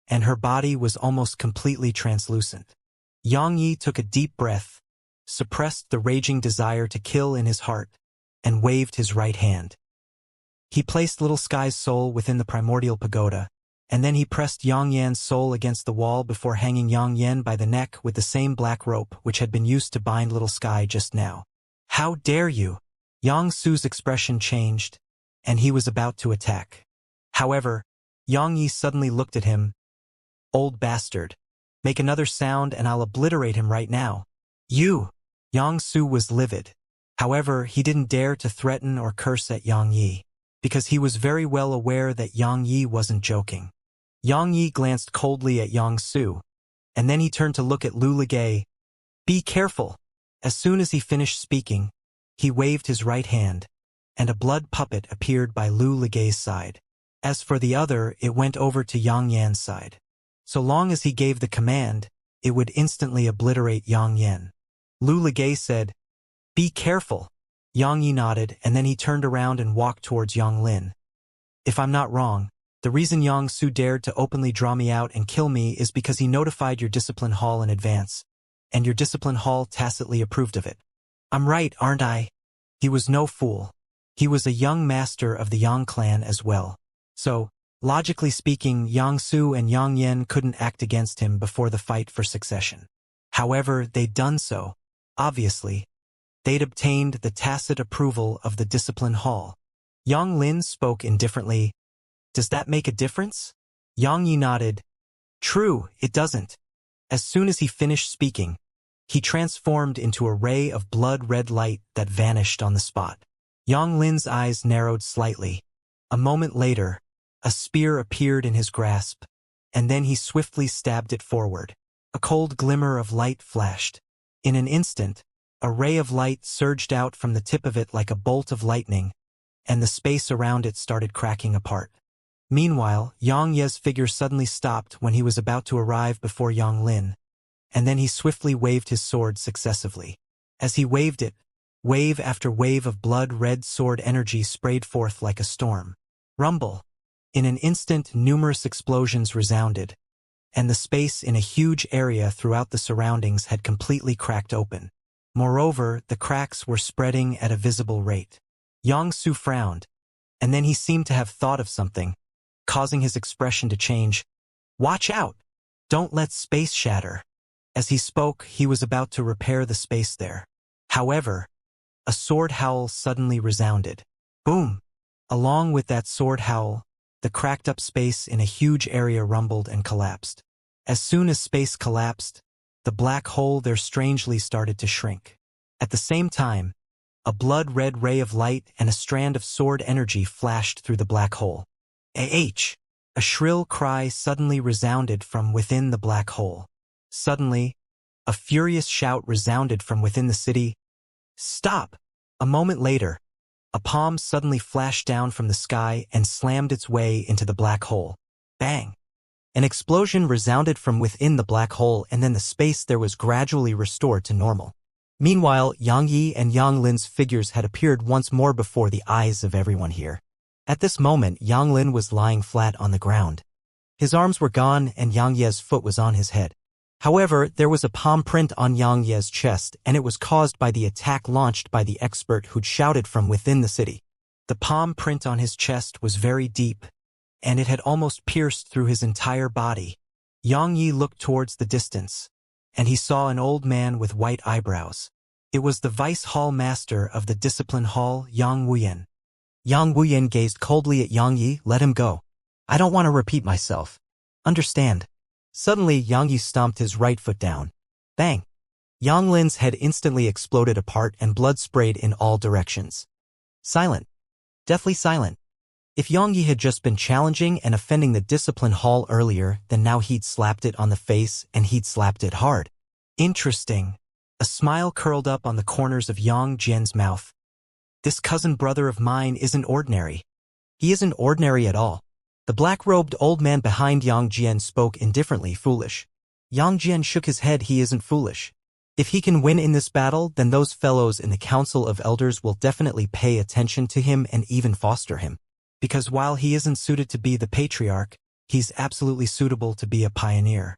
and her body was almost completely translucent. Yang Yi took a deep breath, suppressed the raging desire to kill in his heart, and waved his right hand. He placed Little Sky's soul within the primordial pagoda, and then he pressed Yang Yan's soul against the wall before hanging Yang Yan by the neck with the same black rope which had been used to bind Little Sky just now. "How dare you?" Yang Su's expression changed, and he was about to attack. However, Yang Yi suddenly looked at him. "Old bastard. Make another sound and I'll obliterate him right now." "You!" Yang Su was livid. However, he didn't dare to threaten or curse at Yang Yi, because he was very well aware that Yang Yi wasn't joking. Yang Yi glanced coldly at Yang Su, and then he turned to look at Lu Ligay. "Be careful." As soon as he finished speaking, he waved his right hand, and a blood puppet appeared by Lu Ligay's side. As for the other, it went over to Yang Yan's side. So long as he gave the command, it would instantly obliterate Yang Yan. Lu Ligay said, "Be careful." Yang Yi nodded, and then he turned around and walked towards Yang Lin. "If I'm not wrong, the reason Yang Su dared to openly draw me out and kill me is because he notified your discipline hall in advance, and your discipline hall tacitly approved of it. I'm right, aren't I?" He was no fool. He was a young master of the Yang clan as well. So, logically speaking, Yang Su and Yang Yan couldn't act against him before the fight for succession. However, they'd done so. Obviously, they'd obtained the tacit approval of the discipline hall. Yang Lin spoke indifferently. "Does that make a difference?" Yang Yi nodded. "True, it doesn't." As soon as he finished speaking, he transformed into a ray of blood-red light that vanished on the spot. Yang Lin's eyes narrowed slightly. A moment later, a spear appeared in his grasp, and then he swiftly stabbed it forward. A cold glimmer of light flashed. In an instant, a ray of light surged out from the tip of it like a bolt of lightning, and the space around it started cracking apart. Meanwhile, Yang Ye's figure suddenly stopped when he was about to arrive before Yang Lin, and then he swiftly waved his sword successively. As he waved it, wave after wave of blood-red sword energy sprayed forth like a storm. Rumble. In an instant, numerous explosions resounded, and the space in a huge area throughout the surroundings had completely cracked open. Moreover, the cracks were spreading at a visible rate. Yang Su frowned, and then he seemed to have thought of something, causing his expression to change. "Watch out! Don't let space shatter." As he spoke, he was about to repair the space there. However, a sword howl suddenly resounded. Boom! Along with that sword howl, the cracked-up space in a huge area rumbled and collapsed. As soon as space collapsed, the black hole there strangely started to shrink. At the same time, a blood-red ray of light and a strand of sword energy flashed through the black hole. A shrill cry suddenly resounded from within the black hole. Suddenly, a furious shout resounded from within the city. "Stop!" A moment later, a palm suddenly flashed down from the sky and slammed its way into the black hole. Bang! An explosion resounded from within the black hole, and then the space there was gradually restored to normal. Meanwhile, Yang Yi and Yang Lin's figures had appeared once more before the eyes of everyone here. At this moment, Yang Lin was lying flat on the ground. His arms were gone, and Yang Ye's foot was on his head. However, there was a palm print on Yang Ye's chest, and it was caused by the attack launched by the expert who'd shouted from within the city. The palm print on his chest was very deep, and it had almost pierced through his entire body. Yang Yi looked towards the distance, and he saw an old man with white eyebrows. It was the vice hall master of the discipline hall, Yang Wuyan. Yang Wuyan gazed coldly at Yang Yi. "Let him go. I don't want to repeat myself. Understand?" Suddenly, Yang Yi stomped his right foot down. Bang! Yang Lin's head instantly exploded apart and blood sprayed in all directions. Silent. Deathly silent. If Yang Yi had just been challenging and offending the discipline hall earlier, then now he'd slapped it on the face, and he'd slapped it hard. Interesting. A smile curled up on the corners of Yang Jian's mouth. This cousin brother of mine isn't ordinary. He isn't ordinary at all. The black-robed old man behind Yang Jian spoke indifferently. Foolish. Yang Jian shook his head. He isn't foolish. If he can win in this battle, then those fellows in the Council of Elders will definitely pay attention to him and even foster him. Because while he isn't suited to be the patriarch, he's absolutely suitable to be a pioneer.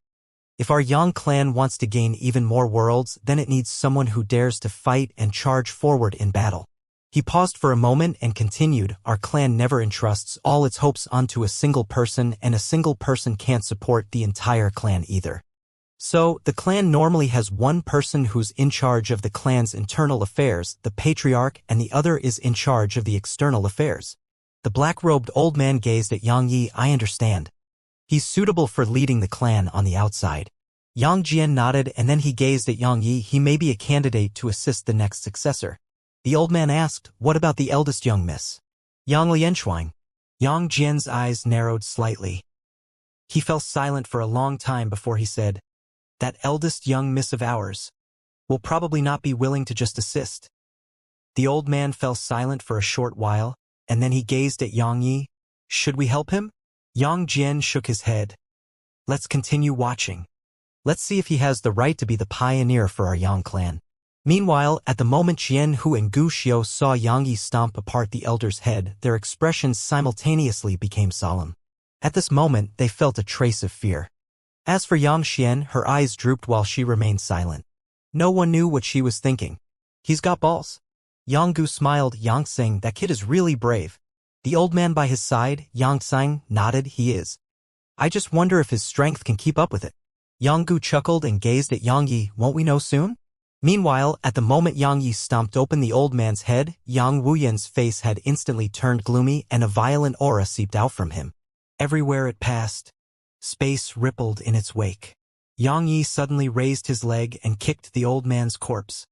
If our Yang clan wants to gain even more worlds, then it needs someone who dares to fight and charge forward in battle. He paused for a moment and continued, our clan never entrusts all its hopes onto a single person, and a single person can't support the entire clan either. So, the clan normally has one person who's in charge of the clan's internal affairs, the patriarch, and the other is in charge of the external affairs. The black-robed old man gazed at Yang Yi. I understand. He's suitable for leading the clan on the outside. Yang Jian nodded and then he gazed at Yang Yi. He may be a candidate to assist the next successor. The old man asked, what about the eldest young miss? Yang Lianshuang. Yang Jian's eyes narrowed slightly. He fell silent for a long time before he said, that eldest young miss of ours will probably not be willing to just assist. The old man fell silent for a short while, and then he gazed at Yang Yi. Should we help him? Yang Jian shook his head. Let's continue watching. Let's see if he has the right to be the pioneer for our Yang clan. Meanwhile, at the moment Jian Hu and Gu Xiao saw Yang Yi stomp apart the elder's head, their expressions simultaneously became solemn. At this moment, they felt a trace of fear. As for Yang Xian, her eyes drooped while she remained silent. No one knew what she was thinking. He's got balls. Yang Gu smiled. Yang Xing, that kid is really brave. The old man by his side, Yang Xing, nodded. He is. I just wonder if his strength can keep up with it. Yang Gu chuckled and gazed at Yang Yi. Won't we know soon? Meanwhile, at the moment Yang Yi stomped open the old man's head, Yang Wuyan's face had instantly turned gloomy and a violent aura seeped out from him. Everywhere it passed, space rippled in its wake. Yang Yi suddenly raised his leg and kicked the old man's corpse,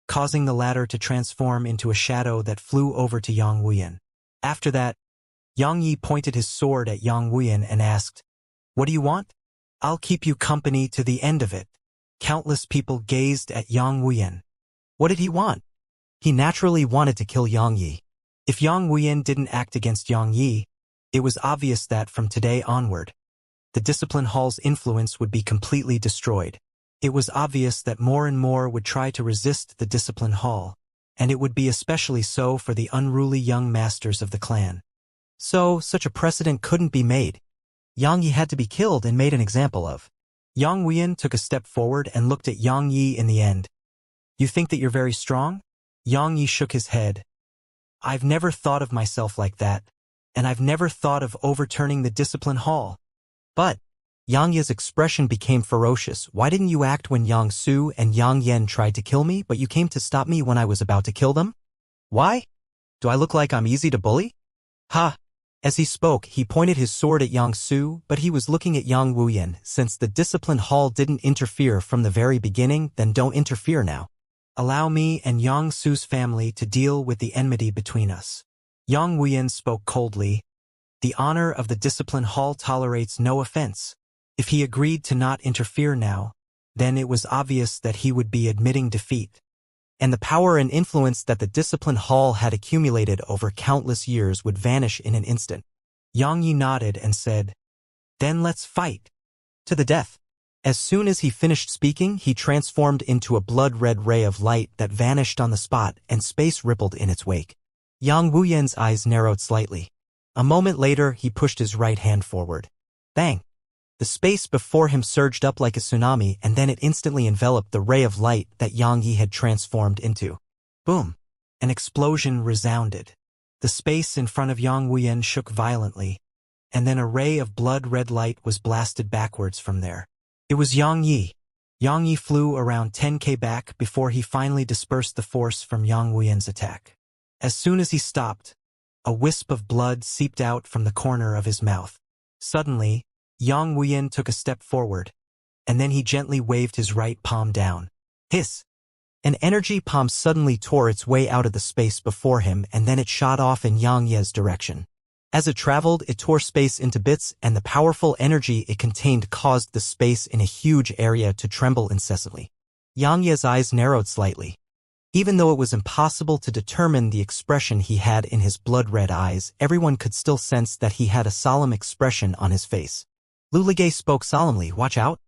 causing the latter to transform into a shadow that flew over to Yang Wuyan. After that, Yang Yi pointed his sword at Yang Wuyan and asked, what do you want? I'll keep you company to the end of it. Countless people gazed at Yang Wuyan. What did he want? He naturally wanted to kill Yang Yi. If Yang Wuyan didn't act against Yang Yi, it was obvious that from today onward, the discipline hall's influence would be completely destroyed. It was obvious that more and more would try to resist the discipline hall, and it would be especially so for the unruly young masters of the clan. So, such a precedent couldn't be made. Yang Yi had to be killed and made an example of. Yang Wuyan took a step forward and looked at Yang Yi in the end. You think that you're very strong? Yang Yi shook his head. I've never thought of myself like that, and I've never thought of overturning the discipline hall. But, Yang Yi's expression became ferocious. Why didn't you act when Yang Su and Yang Yan tried to kill me, but you came to stop me when I was about to kill them? Why? Do I look like I'm easy to bully? Ha! As he spoke, he pointed his sword at Yang Su, but he was looking at Yang Wuyan. Since the discipline hall didn't interfere from the very beginning, then don't interfere now. Allow me and Yang Su's family to deal with the enmity between us. Yang Wuyan spoke coldly. The honor of the discipline hall tolerates no offense. If he agreed to not interfere now, then it was obvious that he would be admitting defeat. And the power and influence that the discipline hall had accumulated over countless years would vanish in an instant. Yang Yi nodded and said, then let's fight. To the death. As soon as he finished speaking, he transformed into a blood-red ray of light that vanished on the spot and space rippled in its wake. Yang Wuyan's eyes narrowed slightly. A moment later, he pushed his right hand forward. Bang! The space before him surged up like a tsunami and then it instantly enveloped the ray of light that Yang Yi had transformed into. Boom! An explosion resounded. The space in front of Yang Wuyan shook violently, and then a ray of blood-red light was blasted backwards from there. It was Yang Yi. Yang Yi flew around 10k back before he finally dispersed the force from Yang Wuyan's attack. As soon as he stopped, a wisp of blood seeped out from the corner of his mouth. Suddenly, Yang Wuyan took a step forward, and then he gently waved his right palm down. Hiss! An energy palm suddenly tore its way out of the space before him and then it shot off in Yang Ye's direction. As it traveled, it tore space into bits and the powerful energy it contained caused the space in a huge area to tremble incessantly. Yang Ye's eyes narrowed slightly. Even though it was impossible to determine the expression he had in his blood-red eyes, everyone could still sense that he had a solemn expression on his face. Lu Ligay spoke solemnly, watch out.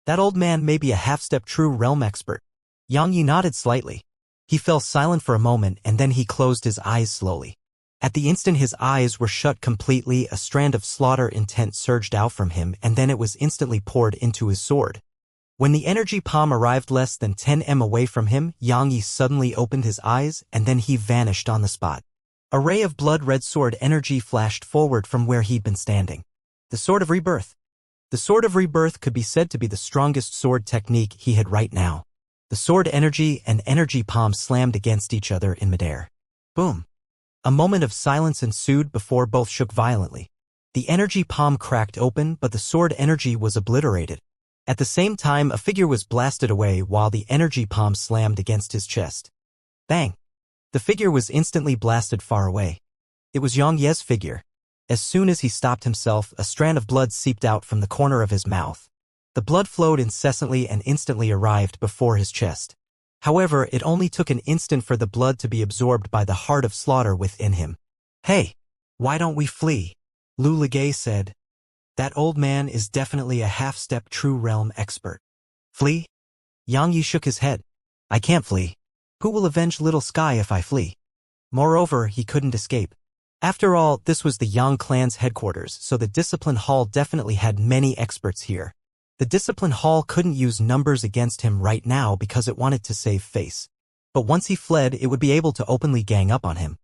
That old man may be a half-step true realm expert. Yang Yi nodded slightly. He fell silent for a moment and then he closed his eyes slowly. At the instant his eyes were shut completely, a strand of slaughter intent surged out from him and then it was instantly poured into his sword. When the energy palm arrived less than 10 m away from him, Xianxia suddenly opened his eyes and then he vanished on the spot. A ray of blood-red sword energy flashed forward from where he'd been standing. The Sword of Rebirth. The Sword of Rebirth could be said to be the strongest sword technique he had right now. The sword energy and energy palm slammed against each other in midair. Boom. A moment of silence ensued before both shook violently. The energy palm cracked open, but the sword energy was obliterated. At the same time, a figure was blasted away while the energy palm slammed against his chest. Bang! The figure was instantly blasted far away. It was Xianxia's figure. As soon as he stopped himself, a strand of blood seeped out from the corner of his mouth. The blood flowed incessantly and instantly arrived before his chest. However, it only took an instant for the blood to be absorbed by the heart of slaughter within him. Hey, why don't we flee? Lu Ligay said. That old man is definitely a half-step true realm expert. Flee? Xianxia shook his head. I can't flee. Who will avenge Little Sky if I flee? Moreover, he couldn't escape. After all, this was the Yang clan's headquarters, so the Discipline Hall definitely had many experts here. The Discipline Hall couldn't use numbers against him right now because it wanted to save face. But once he fled, it would be able to openly gang up on him.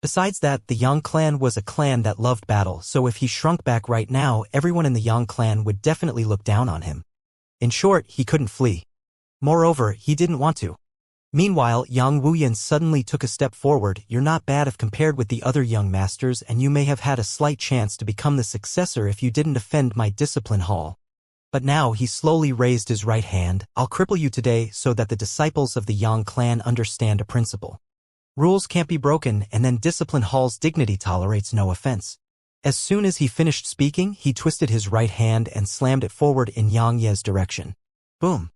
Besides that, the Yang clan was a clan that loved battle, so if he shrunk back right now, everyone in the Yang clan would definitely look down on him. In short, he couldn't flee. Moreover, he didn't want to. Meanwhile, Yang Wuyan suddenly took a step forward. You're not bad if compared with the other young masters, and you may have had a slight chance to become the successor if you didn't offend my Discipline Hall. But now he slowly raised his right hand. I'll cripple you today so that the disciples of the Yang clan understand a principle. Rules can't be broken, and then Discipline Hall's dignity tolerates no offense. As soon as he finished speaking, he twisted his right hand and slammed it forward in Xianxia's direction. Boom.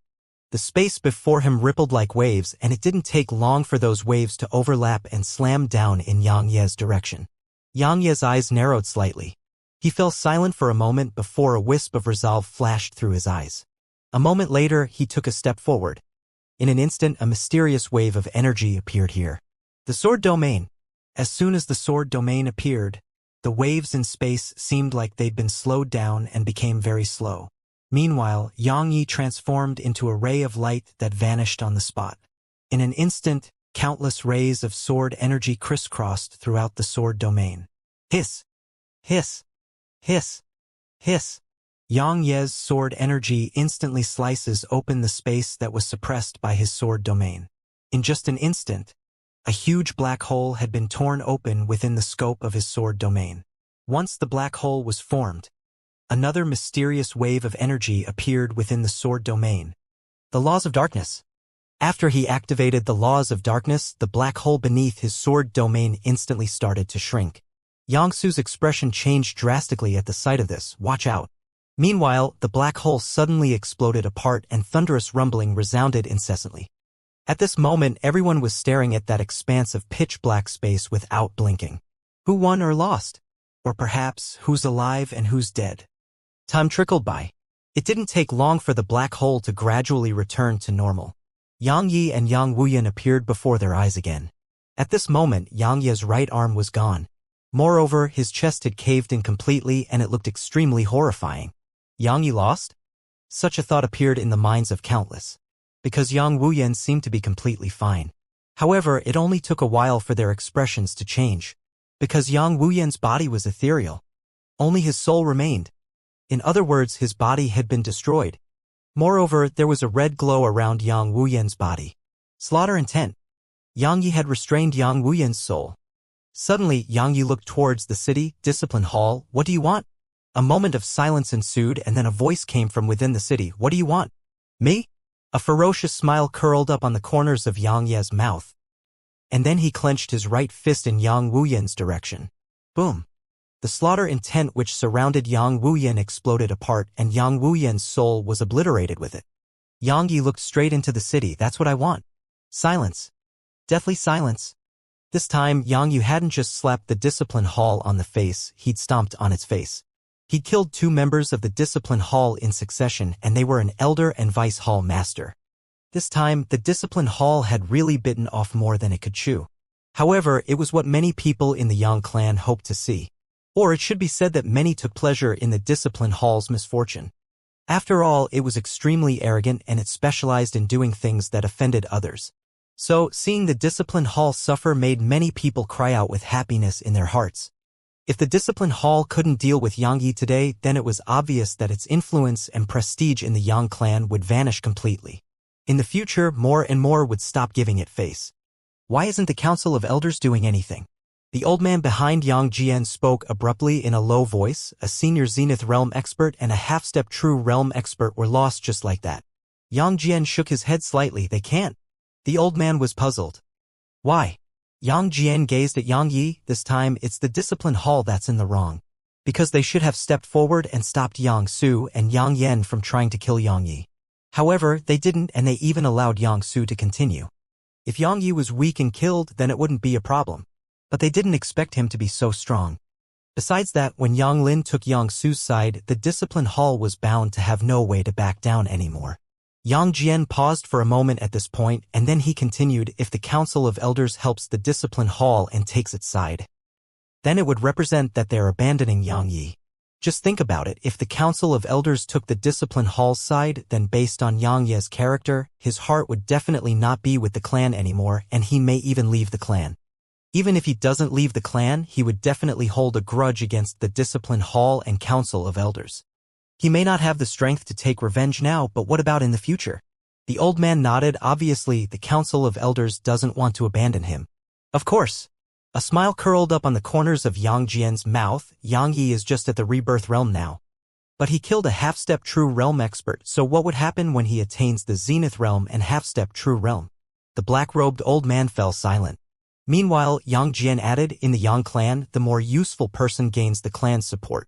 The space before him rippled like waves, and it didn't take long for those waves to overlap and slam down in Xianxia's direction. Xianxia's eyes narrowed slightly. He fell silent for a moment before a wisp of resolve flashed through his eyes. A moment later, he took a step forward. In an instant, a mysterious wave of energy appeared here. The sword domain. As soon as the sword domain appeared, the waves in space seemed like they'd been slowed down and became very slow. Meanwhile, Xianxia transformed into a ray of light that vanished on the spot. In an instant, countless rays of sword energy crisscrossed throughout the sword domain. Hiss! Hiss! Hiss! Hiss! Xianxia's sword energy instantly slices open the space that was suppressed by his sword domain. In just an instant, a huge black hole had been torn open within the scope of his sword domain. Once the black hole was formed, another mysterious wave of energy appeared within the sword domain. The laws of darkness. After he activated the laws of darkness, the black hole beneath his sword domain instantly started to shrink. Xianxia's expression changed drastically at the sight of this. Watch out. Meanwhile, the black hole suddenly exploded apart and thunderous rumbling resounded incessantly. At this moment, everyone was staring at that expanse of pitch-black space without blinking. Who won or lost? Or perhaps, who's alive and who's dead? Time trickled by. It didn't take long for the black hole to gradually return to normal. Xianxia and Yang Wuyan appeared before their eyes again. At this moment, Xianxia's right arm was gone. Moreover, his chest had caved in completely and it looked extremely horrifying. Xianxia lost? Such a thought appeared in the minds of countless. Because Yang Wuyan seemed to be completely fine. However, it only took a while for their expressions to change. Because Yang Wuyan's body was ethereal. Only his soul remained. In other words, his body had been destroyed. Moreover, there was a red glow around Yang Wuyan's body. Slaughter intent. Xianxia had restrained Yang Wuyan's soul. Suddenly, Xianxia looked towards the city, Discipline Hall. What do you want? A moment of silence ensued and then a voice came from within the city. What do you want? Me? A ferocious smile curled up on the corners of Xianxia's mouth. And then he clenched his right fist in Yang Wuyan's direction. Boom. The slaughter intent which surrounded Yang Wuyan exploded apart and Yang Wuyan's soul was obliterated with it. Xianxia looked straight into the city. That's what I want. Silence. Deathly silence. This time, Xianxia hadn't just slapped the Discipline Hall on the face, he'd stomped on its face. He'd killed 2 members of the Discipline Hall in succession, and they were an Elder and Vice Hall Master. This time, the Discipline Hall had really bitten off more than it could chew. However, it was what many people in the Yang clan hoped to see. Or it should be said that many took pleasure in the Discipline Hall's misfortune. After all, it was extremely arrogant and it specialized in doing things that offended others. So, seeing the Discipline Hall suffer made many people cry out with happiness in their hearts. If the Discipline Hall couldn't deal with Yang Yi today, then it was obvious that its influence and prestige in the Yang clan would vanish completely. In the future, more and more would stop giving it face. Why isn't the Council of Elders doing anything? The old man behind Yang Jian spoke abruptly in a low voice. A senior Zenith Realm expert and a half-step True Realm expert were lost just like that. Yang Jian shook his head slightly. They can't. The old man was puzzled. Why? Yang Jian gazed at Yang Yi. This time, it's the Discipline Hall that's in the wrong. Because they should have stepped forward and stopped Yang Su and Yang Yan from trying to kill Yang Yi. However, they didn't, and they even allowed Yang Su to continue. If Yang Yi was weak and killed, then it wouldn't be a problem. But they didn't expect him to be so strong. Besides that, when Yang Lin took Yang Su's side, the Discipline Hall was bound to have no way to back down anymore. Yang Jian paused for a moment at this point, and then he continued, if the Council of Elders helps the Discipline Hall and takes its side, then it would represent that they're abandoning Yang Yi. Just think about it, if the Council of Elders took the Discipline Hall's side, then based on Yang Ye's character, his heart would definitely not be with the clan anymore, and he may even leave the clan. Even if he doesn't leave the clan, he would definitely hold a grudge against the Discipline Hall and Council of Elders. He may not have the strength to take revenge now, but what about in the future? The old man nodded. Obviously, the Council of Elders doesn't want to abandon him. Of course. A smile curled up on the corners of Yang Jian's mouth. Yang Yi is just at the Rebirth Realm now. But he killed a half-step True Realm expert, so what would happen when he attains the Zenith Realm and half-step True Realm? The black-robed old man fell silent. Meanwhile, Yang Jian added, in the Yang clan, the more useful person gains the clan's support.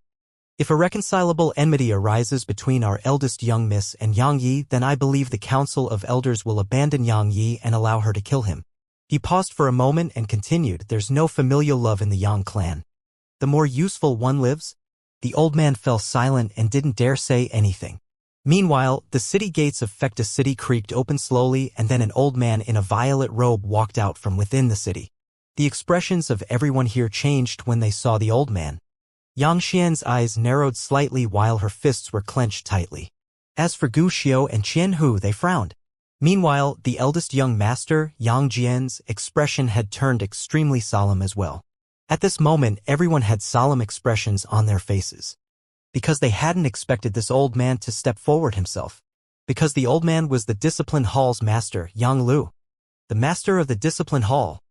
If irreconcilable enmity arises between our eldest young miss and Yang Yi, then I believe the Council of Elders will abandon Yang Yi and allow her to kill him. He paused for a moment and continued, there's no familial love in the Yang clan. The more useful one lives? The old man fell silent and didn't dare say anything. Meanwhile, the city gates of Fecta City creaked open slowly, and then an old man in a violet robe walked out from within the city. The expressions of everyone here changed when they saw the old man. Xianxia's eyes narrowed slightly while her fists were clenched tightly. As for Gu Xiao and Qian Hu, they frowned. Meanwhile, the eldest young master, Yang Jian's, expression had turned extremely solemn as well. At this moment, everyone had solemn expressions on their faces. Because they hadn't expected this old man to step forward himself. Because the old man was the Discipline Hall's master, Yang Lu. The master of the Discipline Hall.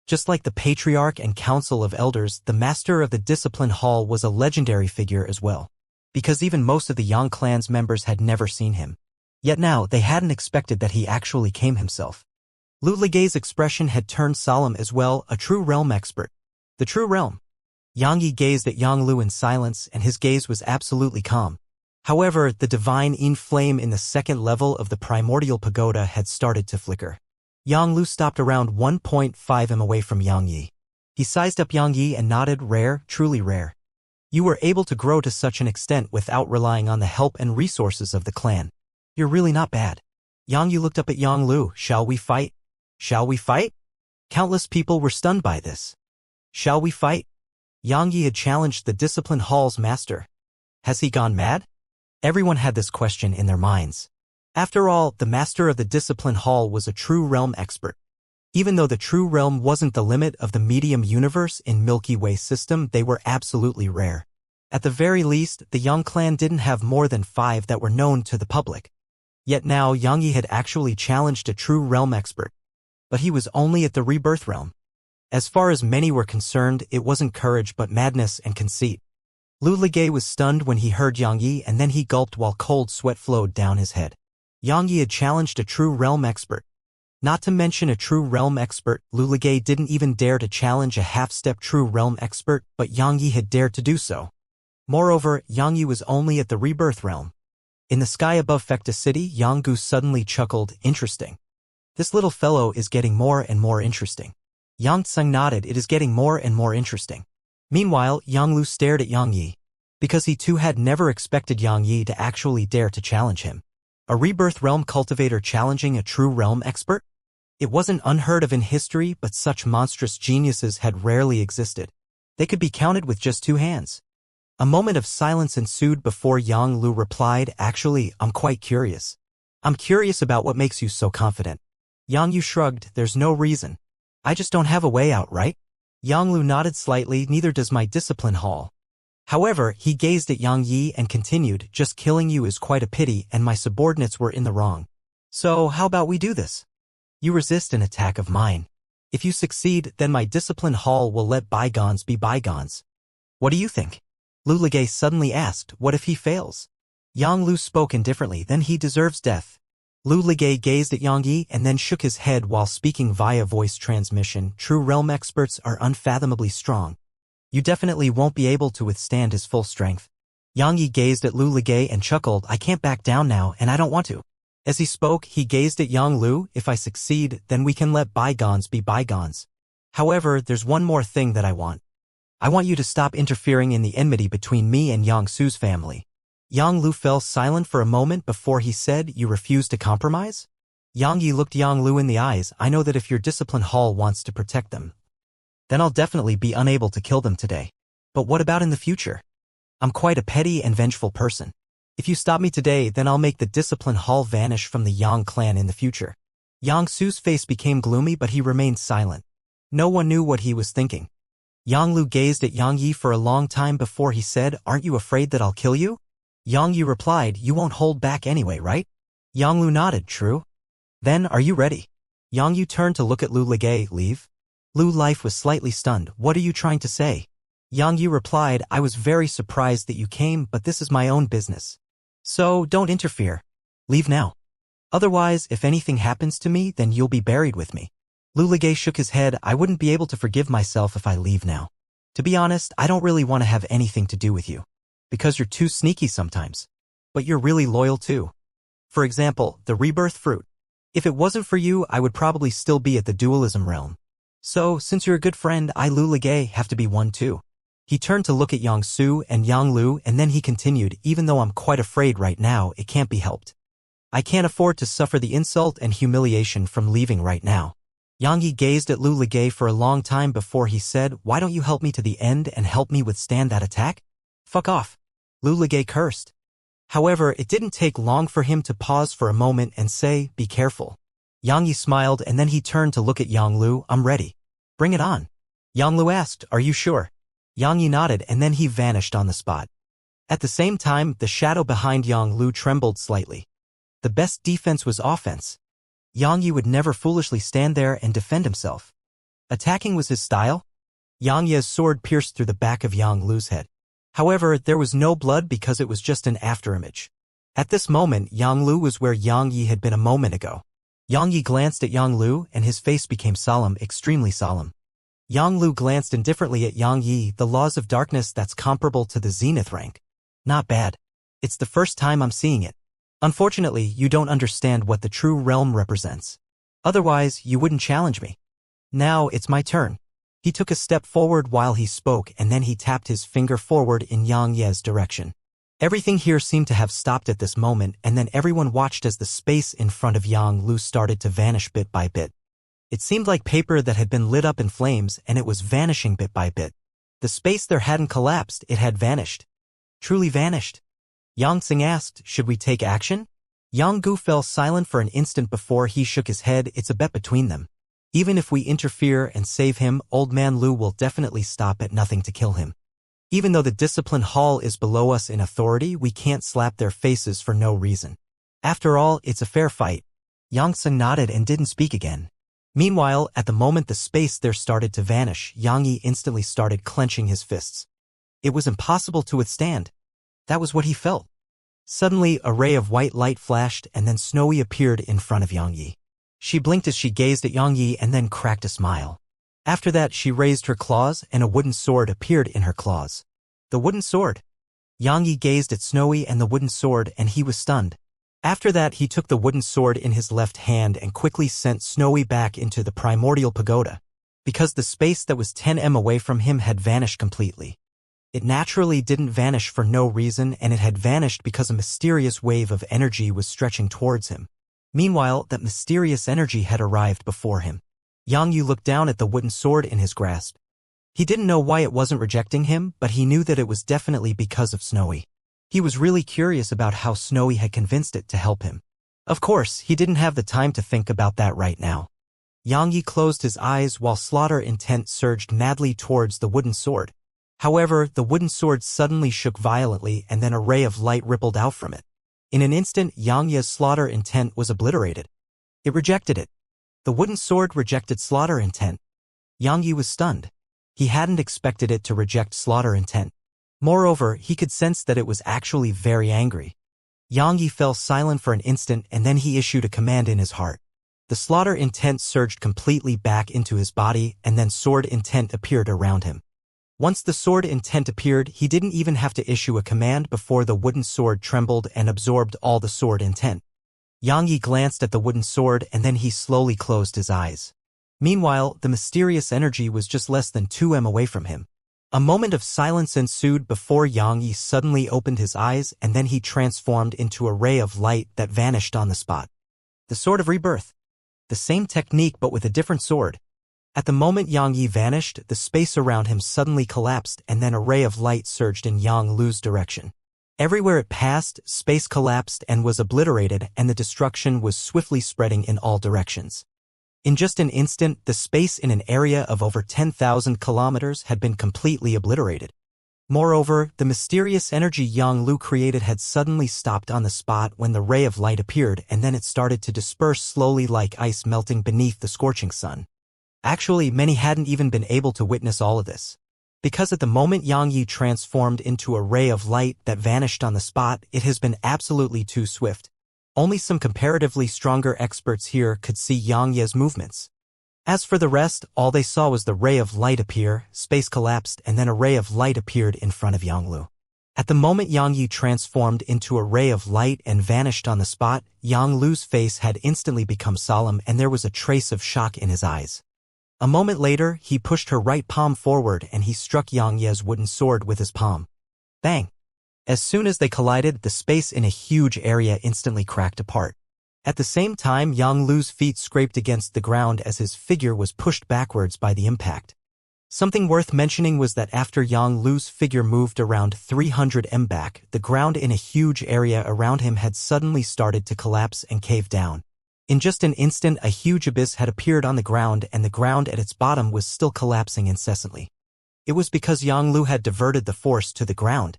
Just like the Patriarch and Council of Elders, the master of the Discipline Hall was a legendary figure as well. Because even most of the Yang clan's members had never seen him. Yet now, they hadn't expected that he actually came himself. Lu Ligay's expression had turned solemn as well, a true realm expert. The true realm. Yang Yi gazed at Yang Lu in silence, and his gaze was absolutely calm. However, the divine flame in the second level of the primordial pagoda had started to flicker. Yang Lu stopped around 1.5 m away from Yang Yi. He sized up Yang Yi and nodded, rare, truly rare. You were able to grow to such an extent without relying on the help and resources of the clan. You're really not bad. Yang Yi looked up at Yang Lu. Shall we fight? Shall we fight? Countless people were stunned by this. Shall we fight? Yang Yi had challenged the Discipline Hall's master. Has he gone mad? Everyone had this question in their minds. After all, the master of the Discipline Hall was a true realm expert. Even though the true realm wasn't the limit of the medium universe in Milky Way system, they were absolutely rare. At the very least, the Yang clan didn't have more than 5 that were known to the public. Yet now Yang Yi had actually challenged a true realm expert. But he was only at the Rebirth Realm. As far as many were concerned, it wasn't courage but madness and conceit. Lu Ligay was stunned when he heard Yang Yi, and then he gulped while cold sweat flowed down his head. Yang Yi had challenged a true realm expert. Not to mention a true realm expert, Lu Ligay didn't even dare to challenge a half-step true realm expert, but Yang Yi had dared to do so. Moreover, Yang Yi was only at the Rebirth Realm. In the sky above Fecta City, Yang Gu suddenly chuckled, interesting. This little fellow is getting more and more interesting. Yang Tseng nodded, it is getting more and more interesting. Meanwhile, Yang Lu stared at Yang Yi. Because he too had never expected Yang Yi to actually dare to challenge him. A Rebirth Realm cultivator challenging a true realm expert? It wasn't unheard of in history, but such monstrous geniuses had rarely existed. They could be counted with just 2 hands. A moment of silence ensued before Yang Lu replied, "Actually, I'm quite curious. I'm curious about what makes you so confident." Yang Yu shrugged, "There's no reason. I just don't have a way out, right?" Yang Lu nodded slightly, "Neither does my discipline hall." However, he gazed at Yang Yi and continued, "Just killing you is quite a pity and my subordinates were in the wrong. So how about we do this? You resist an attack of mine. If you succeed, then my discipline hall will let bygones be bygones. What do you think?" Lu Ligay suddenly asked, "What if he fails?" Yang Lu spoke indifferently, "Then he deserves death." Lu Ligay gazed at Yang Yi and then shook his head while speaking via voice transmission. "True realm experts are unfathomably strong. You definitely won't be able to withstand his full strength." Yang Yi gazed at Lu Ligay and chuckled, "I can't back down now and I don't want to." As he spoke, he gazed at Yang Lu, "If I succeed, then we can let bygones be bygones. However, there's one more thing that I want. I want you to stop interfering in the enmity between me and Yang Su's family." Yang Lu fell silent for a moment before he said, "You refuse to compromise?" Yang Yi looked Yang Lu in the eyes, "I know that if your discipline hall wants to protect them, then I'll definitely be unable to kill them today. But what about in the future? I'm quite a petty and vengeful person. If you stop me today, then I'll make the discipline hall vanish from the Yang clan in the future." Yang Su's face became gloomy, but he remained silent. No one knew what he was thinking. Yang Lu gazed at Yang Yi for a long time before he said, "Aren't you afraid that I'll kill you?" Yang Yi replied, "You won't hold back anyway, right?" Yang Lu nodded, "True. Then, are you ready?" Yang Yu turned to look at Lu Ligay, "Leave?" Lu Life was slightly stunned. "What are you trying to say?" Yang Yu replied, "I was very surprised that you came, but this is my own business. So, don't interfere. Leave now. Otherwise, if anything happens to me, then you'll be buried with me." Lu Ligay shook his head, "I wouldn't be able to forgive myself if I leave now. To be honest, I don't really want to have anything to do with you. Because you're too sneaky sometimes. But you're really loyal too. For example, the rebirth fruit. If it wasn't for you, I would probably still be at the dualism realm. So, since you're a good friend, I, Lu Ligay, have to be one too." He turned to look at Yang Su and Yang Lu and then he continued, "Even though I'm quite afraid right now, it can't be helped. I can't afford to suffer the insult and humiliation from leaving right now." Yang Yi gazed at Lu Ligay for a long time before he said, "Why don't you help me to the end and help me withstand that attack?" "Fuck off." Lu Ligay cursed. However, it didn't take long for him to pause for a moment and say, "Be careful." Yang Yi smiled and then he turned to look at Yang Lu, "I'm ready. Bring it on." Yang Lu asked, "Are you sure?" Yang Yi nodded and then he vanished on the spot. At the same time, the shadow behind Yang Lu trembled slightly. The best defense was offense. Yang Yi would never foolishly stand there and defend himself. Attacking was his style. Yang Yi's sword pierced through the back of Yang Lu's head. However, there was no blood because it was just an afterimage. At this moment, Yang Lu was where Yang Yi had been a moment ago. Yang Yi glanced at Yang Lu and his face became solemn, extremely solemn. Yang Lu glanced indifferently at Yang Yi, "The laws of darkness, that's comparable to the zenith rank. Not bad. It's the first time I'm seeing it. Unfortunately, you don't understand what the true realm represents. Otherwise, you wouldn't challenge me. Now, it's my turn." He took a step forward while he spoke and then he tapped his finger forward in Yang Ye's direction. Everything here seemed to have stopped at this moment and then everyone watched as the space in front of Yang Lu started to vanish bit by bit. It seemed like paper that had been lit up in flames and it was vanishing bit by bit. The space there hadn't collapsed, it had vanished. Truly vanished. Yang Xing asked, "Should we take action?" Yang Gu fell silent for an instant before he shook his head. "It's a bet between them. Even if we interfere and save him, Old Man Lu will definitely stop at nothing to kill him. Even though the discipline hall is below us in authority, we can't slap their faces for no reason. After all, it's a fair fight." Yang Xing nodded and didn't speak again. Meanwhile, at the moment the space there started to vanish, Yang Yi instantly started clenching his fists. It was impossible to withstand. That was what he felt. Suddenly, a ray of white light flashed and then Snowy appeared in front of Yang Yi. She blinked as she gazed at Yang Yi and then cracked a smile. After that, she raised her claws and a wooden sword appeared in her claws. The wooden sword. Yang Yi gazed at Snowy and the wooden sword and he was stunned. After that, he took the wooden sword in his left hand and quickly sent Snowy back into the primordial pagoda, because the space that was 10 m away from him had vanished completely. It naturally didn't vanish for no reason and it had vanished because a mysterious wave of energy was stretching towards him. Meanwhile, that mysterious energy had arrived before him. Yang Yu looked down at the wooden sword in his grasp. He didn't know why it wasn't rejecting him, but he knew that it was definitely because of Snowy. He was really curious about how Snowy had convinced it to help him. Of course, he didn't have the time to think about that right now. Yang Yi closed his eyes while slaughter intent surged madly towards the wooden sword. However, the wooden sword suddenly shook violently and then a ray of light rippled out from it. In an instant, Xianxia's slaughter intent was obliterated. It rejected it. The wooden sword rejected slaughter intent. Yang Yi was stunned. He hadn't expected it to reject slaughter intent. Moreover, he could sense that it was actually very angry. Yang Yi fell silent for an instant and then he issued a command in his heart. The slaughter intent surged completely back into his body and then sword intent appeared around him. Once the sword intent appeared, he didn't even have to issue a command before the wooden sword trembled and absorbed all the sword intent. Yang Yi glanced at the wooden sword and then he slowly closed his eyes. Meanwhile, the mysterious energy was just less than 2 m away from him. A moment of silence ensued before Yang Yi suddenly opened his eyes and then he transformed into a ray of light that vanished on the spot. The Sword of Rebirth. The same technique but with a different sword. At the moment Yang Yi vanished, the space around him suddenly collapsed and then a ray of light surged in Yang Lu's direction. Everywhere it passed, space collapsed and was obliterated and the destruction was swiftly spreading in all directions. In just an instant, the space in an area of over 10,000 kilometers had been completely obliterated. Moreover, the mysterious energy Yang Lu created had suddenly stopped on the spot when the ray of light appeared and then it started to disperse slowly like ice melting beneath the scorching sun. Actually, many hadn't even been able to witness all of this. Because at the moment Yang Yi transformed into a ray of light that vanished on the spot, it has been absolutely too swift. Only some comparatively stronger experts here could see Yang Yi's movements. As for the rest, all they saw was the ray of light appear, space collapsed, and then a ray of light appeared in front of Yang Lu. At the moment Yang Yi transformed into a ray of light and vanished on the spot, Yang Lu's face had instantly become solemn and there was a trace of shock in his eyes. A moment later, he pushed her right palm forward and he struck Yang Yi's wooden sword with his palm. Bang! As soon as they collided, the space in a huge area instantly cracked apart. At the same time, Yang Lu's feet scraped against the ground as his figure was pushed backwards by the impact. Something worth mentioning was that after Yang Lu's figure moved around 300 m back, the ground in a huge area around him had suddenly started to collapse and cave down. In just an instant, a huge abyss had appeared on the ground and the ground at its bottom was still collapsing incessantly. It was because Yang Lu had diverted the force to the ground.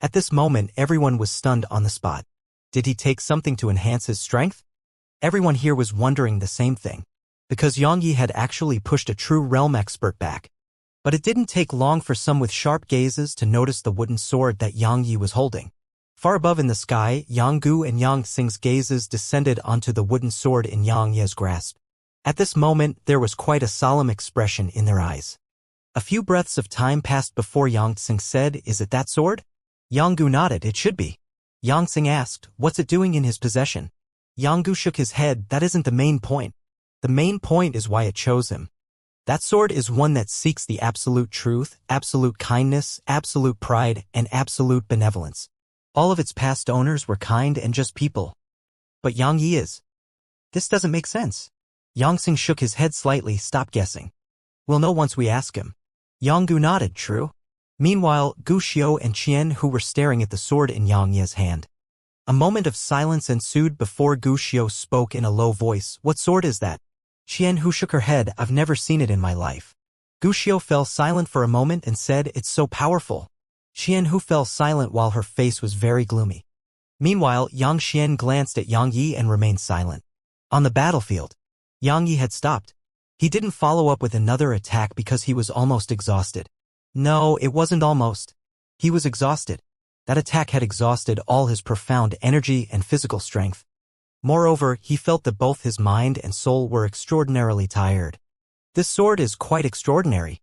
At this moment, everyone was stunned on the spot. Did he take something to enhance his strength? Everyone here was wondering the same thing. Because Yang Yi had actually pushed a true realm expert back. But it didn't take long for some with sharp gazes to notice the wooden sword that Yang Yi was holding. Far above in the sky, Yang Gu and Yang Xing's gazes descended onto the wooden sword in Yang Yi's grasp. At this moment, there was quite a solemn expression in their eyes. A few breaths of time passed before Yang Xing said, "Is it that sword?" Yang Gu nodded, "It should be." Yang Xing asked, "What's it doing in his possession?" Yang Gu shook his head, "That isn't the main point. The main point is why it chose him. That sword is one that seeks the absolute truth, absolute kindness, absolute pride, and absolute benevolence. All of its past owners were kind and just people. But Yang Yi is. This doesn't make sense." Yang Xing shook his head slightly, "Stop guessing. We'll know once we ask him." Yang Gu nodded, "True." Meanwhile, Gu Xiao and Qian Hu were staring at the sword in Yang Yi's hand. A moment of silence ensued before Gu Xiao spoke in a low voice, "What sword is that?" Qian Hu shook her head, "I've never seen it in my life." Gu Xiao fell silent for a moment and said, "It's so powerful." Qian Hu fell silent while her face was very gloomy. Meanwhile, Yang Xian glanced at Yang Yi and remained silent. On the battlefield, Yang Yi had stopped. He didn't follow up with another attack because he was almost exhausted. No, it wasn't almost. He was exhausted. That attack had exhausted all his profound energy and physical strength. Moreover, he felt that both his mind and soul were extraordinarily tired. This sword is quite extraordinary,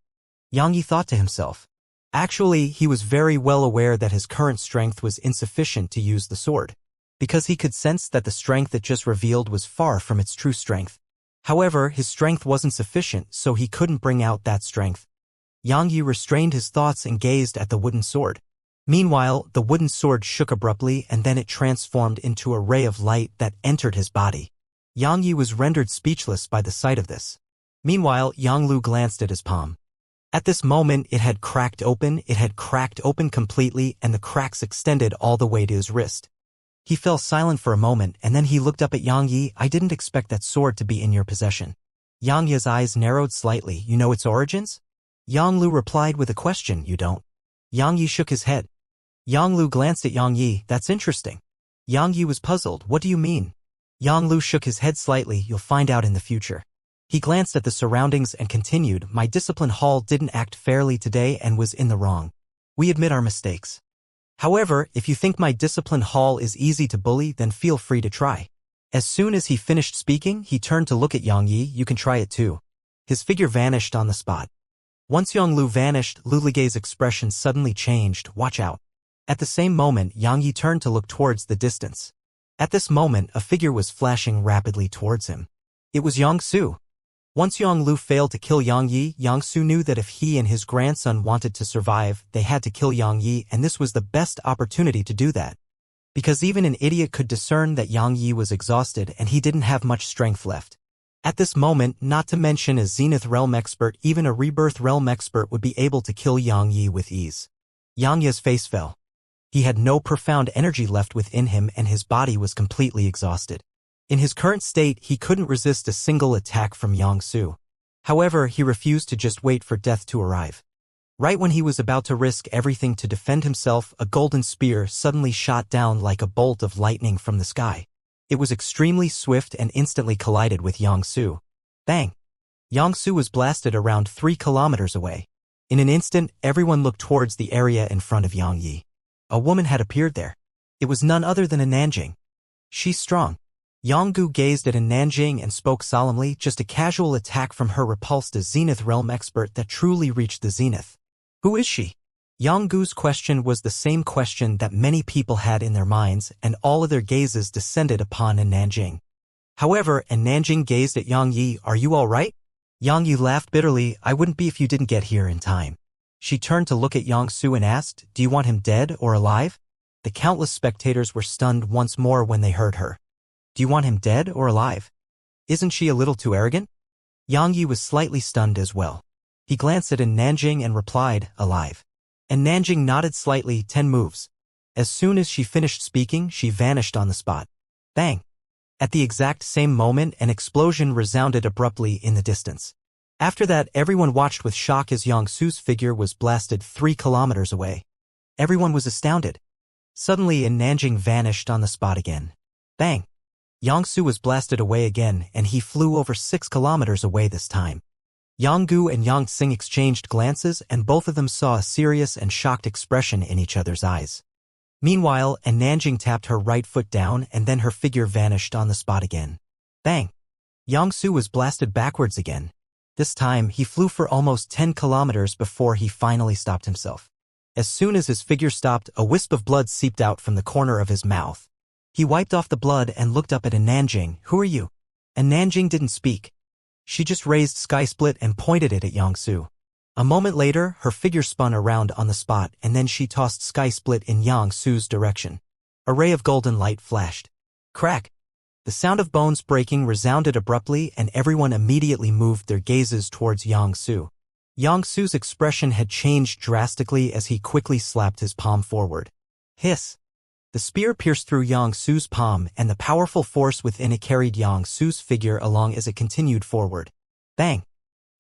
Yang Yi thought to himself. Actually, he was very well aware that his current strength was insufficient to use the sword, because he could sense that the strength it just revealed was far from its true strength. However, his strength wasn't sufficient, so he couldn't bring out that strength. Yang Yi restrained his thoughts and gazed at the wooden sword. Meanwhile, the wooden sword shook abruptly and then it transformed into a ray of light that entered his body. Yang Yi was rendered speechless by the sight of this. Meanwhile, Yang Lu glanced at his palm. At this moment it had cracked open completely, and the cracks extended all the way to his wrist. He fell silent for a moment, and then he looked up at Yang Yi. I didn't expect that sword to be in your possession. Yang Yi's eyes narrowed slightly. You know its origins? Yang Lu replied with a question. You don't? Yang Yi shook his head. Yang Lu glanced at Yang Yi. That's interesting. Yang Yi was puzzled. What do you mean? Yang Lu shook his head slightly. You'll find out in the future. He glanced at the surroundings and continued. My discipline hall didn't act fairly today and was in the wrong. We admit our mistakes. However, if you think my discipline hall is easy to bully, then feel free to try. As soon as he finished speaking, he turned to look at Yang Yi. You can try it too. His figure vanished on the spot. Once Yang Lu vanished, Lu Ligei's expression suddenly changed. Watch out. At the same moment, Yang Yi turned to look towards the distance. At this moment, a figure was flashing rapidly towards him. It was Yang Su. Once Yang Lu failed to kill Yang Yi, Yang Su knew that if he and his grandson wanted to survive, they had to kill Yang Yi, and this was the best opportunity to do that. Because even an idiot could discern that Yang Yi was exhausted and he didn't have much strength left. At this moment, not to mention a Zenith Realm expert, even a Rebirth Realm expert would be able to kill Yang Yi with ease. Yang Yi's face fell. He had no profound energy left within him and his body was completely exhausted. In his current state, he couldn't resist a single attack from Yang Su. However, he refused to just wait for death to arrive. Right when he was about to risk everything to defend himself, a golden spear suddenly shot down like a bolt of lightning from the sky. It was extremely swift and instantly collided with Yang Su. Bang! Yang Su was blasted around 3 kilometers away. In an instant, everyone looked towards the area in front of Yang Yi. A woman had appeared there. It was none other than a Nanjing. She's strong. Yang Gu gazed at a Nanjing and spoke solemnly. Just a casual attack from her repulsed a Zenith Realm expert that truly reached the zenith. Who is she? Yang Gu's question was the same question that many people had in their minds, and all of their gazes descended upon a Nanjing. However, a Nanjing gazed at Yang Yi. Are you all right? Yang Yi laughed bitterly. I wouldn't be if you didn't get here in time. She turned to look at Yang Su and asked, do you want him dead or alive? The countless spectators were stunned once more when they heard her. Do you want him dead or alive? Isn't she a little too arrogant? Yang Yi was slightly stunned as well. He glanced at a Nanjing and replied, alive. And Nanjing nodded slightly. 10 moves. As soon as she finished speaking, she vanished on the spot. Bang! At the exact same moment, an explosion resounded abruptly in the distance. After that, everyone watched with shock as Yang Su's figure was blasted 3 kilometers away. Everyone was astounded. Suddenly, a Nanjing vanished on the spot again. Bang! Yang Su was blasted away again, and he flew over 6 kilometers away this time. Yang Gu and Yang Xing exchanged glances, and both of them saw a serious and shocked expression in each other's eyes. Meanwhile, a Nanjing tapped her right foot down, and then her figure vanished on the spot again. Bang! Yang Su was blasted backwards again. This time, he flew for almost 10 kilometers before he finally stopped himself. As soon as his figure stopped, a wisp of blood seeped out from the corner of his mouth. He wiped off the blood and looked up at a Nanjing. Who are you? A Nanjing didn't speak. She just raised Sky Split and pointed it at Yang Su. A moment later, her figure spun around on the spot, and then she tossed Sky Split in Yang Su's direction. A ray of golden light flashed. Crack! The sound of bones breaking resounded abruptly, and everyone immediately moved their gazes towards Yang Su. Yang Su's expression had changed drastically as he quickly slapped his palm forward. Hiss! The spear pierced through Yang Su's palm, and the powerful force within it carried Yang Su's figure along as it continued forward. Bang!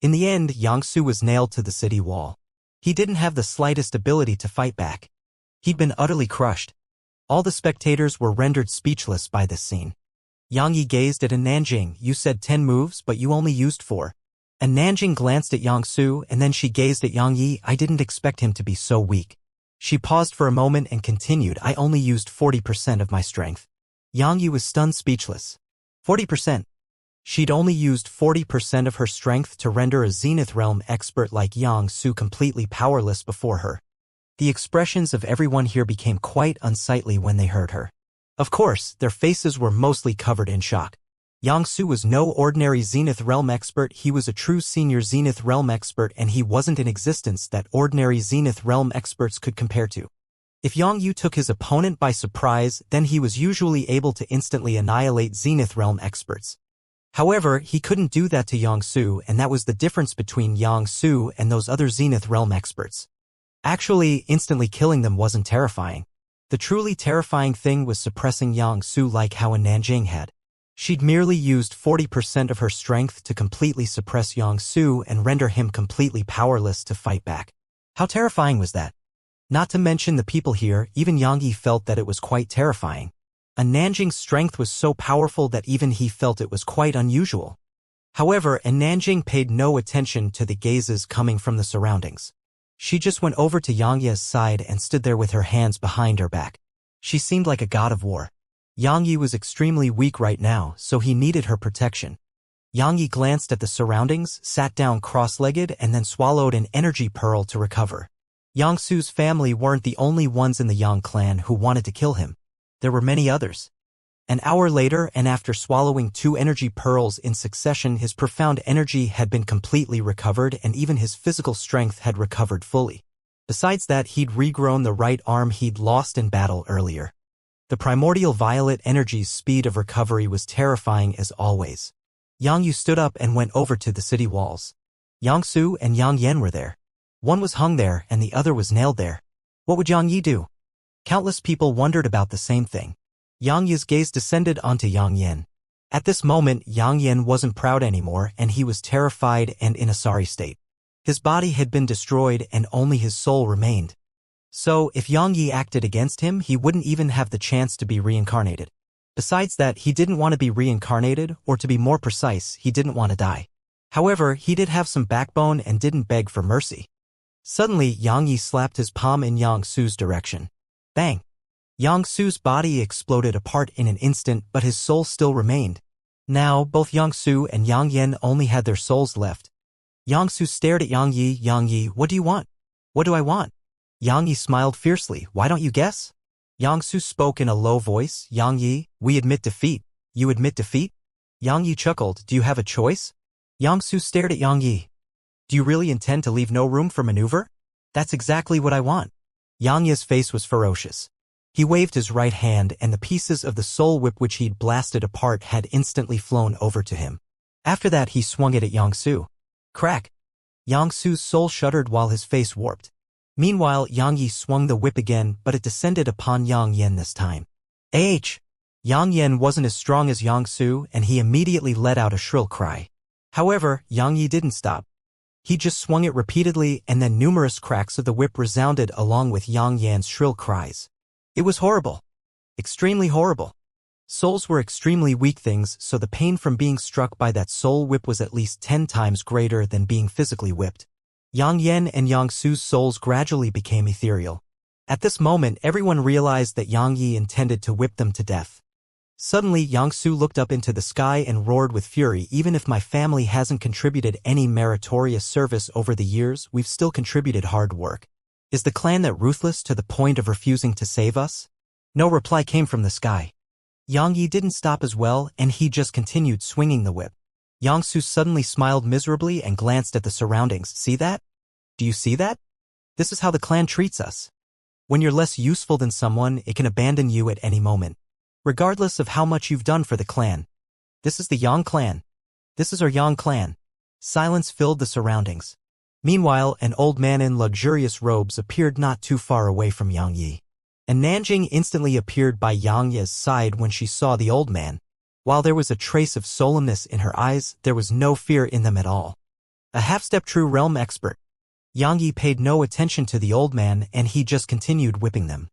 In the end, Yang Su was nailed to the city wall. He didn't have the slightest ability to fight back. He'd been utterly crushed. All the spectators were rendered speechless by this scene. Yang Yi gazed at a Nanjing. You said 10 moves, but you only used 4. A Nanjing glanced at Yang Su, and then she gazed at Yang Yi. I didn't expect him to be so weak. She paused for a moment and continued. I only used 40% of my strength. Yang Yi was stunned speechless. 40%. She'd only used 40% of her strength to render a Zenith Realm expert like Yang Su completely powerless before her. The expressions of everyone here became quite unsightly when they heard her. Of course, their faces were mostly covered in shock. Yang Su was no ordinary Zenith Realm expert. He was a true senior Zenith Realm expert, and he wasn't in existence that ordinary Zenith Realm experts could compare to. If Yang Yu took his opponent by surprise, then he was usually able to instantly annihilate Zenith Realm experts. However, he couldn't do that to Xianxia, and that was the difference between Xianxia and those other Zenith Realm experts. Actually, instantly killing them wasn't terrifying. The truly terrifying thing was suppressing Xianxia like how Nanjing had. She'd merely used 40% of her strength to completely suppress Xianxia and render him completely powerless to fight back. How terrifying was that? Not to mention the people here, even Yang Yi felt that it was quite terrifying. Nanjing's strength was so powerful that even he felt it was quite unusual. However, Nanjing paid no attention to the gazes coming from the surroundings. She just went over to Xianxia's side and stood there with her hands behind her back. She seemed like a god of war. Yang Yi was extremely weak right now, so he needed her protection. Yang Yi glanced at the surroundings, sat down cross-legged, and then swallowed an energy pearl to recover. Xianxia's family weren't the only ones in the Yang clan who wanted to kill him. There were many others. An hour later, and after swallowing 2 energy pearls in succession, his profound energy had been completely recovered and even his physical strength had recovered fully. Besides that, he'd regrown the right arm he'd lost in battle earlier. The primordial violet energy's speed of recovery was terrifying as always. Yang Yu stood up and went over to the city walls. Xianxia and Yang Yan were there. One was hung there and the other was nailed there. What would Yang Yi do? Countless people wondered about the same thing. Yang Yi's gaze descended onto Yang Yan. At this moment, Yang Yan wasn't proud anymore and he was terrified and in a sorry state. His body had been destroyed and only his soul remained. So, if Yang Yi acted against him, he wouldn't even have the chance to be reincarnated. Besides that, he didn't want to be reincarnated, or to be more precise, he didn't want to die. However, he did have some backbone and didn't beg for mercy. Suddenly, Yang Yi slapped his palm in Xiangshu's direction. Bang! Xiangshu's body exploded apart in an instant, but his soul still remained. Now, both Xianxia and Yang Yan only had their souls left. Xianxia stared at Yang Yi. Yang Yi, what do you want? What do I want? Yang Yi smiled fiercely. Why don't you guess? Xianxia spoke in a low voice. Yang Yi, we admit defeat. You admit defeat? Yang Yi chuckled. Do you have a choice? Xianxia stared at Yang Yi. Do you really intend to leave no room for maneuver? That's exactly what I want. Yang Yi's face was ferocious. He waved his right hand and the pieces of the soul whip which he'd blasted apart had instantly flown over to him. After that he swung it at Xianxia. Crack! Xianxia's soul shuddered while his face warped. Meanwhile, Yang Yi swung the whip again, but it descended upon Yang Yan this time. H! Yang Yan wasn't as strong as Xianxia, and he immediately let out a shrill cry. However, Yang Yi didn't stop. He just swung it repeatedly, and then numerous cracks of the whip resounded along with Yang Yan's shrill cries. It was horrible. Extremely horrible. Souls were extremely weak things, so the pain from being struck by that soul whip was at least 10 times greater than being physically whipped. Yang Yan and Xiangshu's souls gradually became ethereal. At this moment, everyone realized that Yang Yi intended to whip them to death. Suddenly, Xianxia looked up into the sky and roared with fury. Even if my family hasn't contributed any meritorious service over the years, we've still contributed hard work. Is the clan that ruthless to the point of refusing to save us? No reply came from the sky. Yang Yi didn't stop as well, and he just continued swinging the whip. Xianxia suddenly smiled miserably and glanced at the surroundings. See that? Do you see that? This is how the clan treats us. When you're less useful than someone, it can abandon you at any moment, regardless of how much you've done for the clan. This is the Yang clan. This is our Yang clan. Silence filled the surroundings. Meanwhile, an old man in luxurious robes appeared not too far away from Yang Yi. And Nanjing instantly appeared by Yang Yi's side when she saw the old man. While there was a trace of solemnness in her eyes, there was no fear in them at all. A half-step true realm expert. Yang Yi paid no attention to the old man and he just continued whipping them.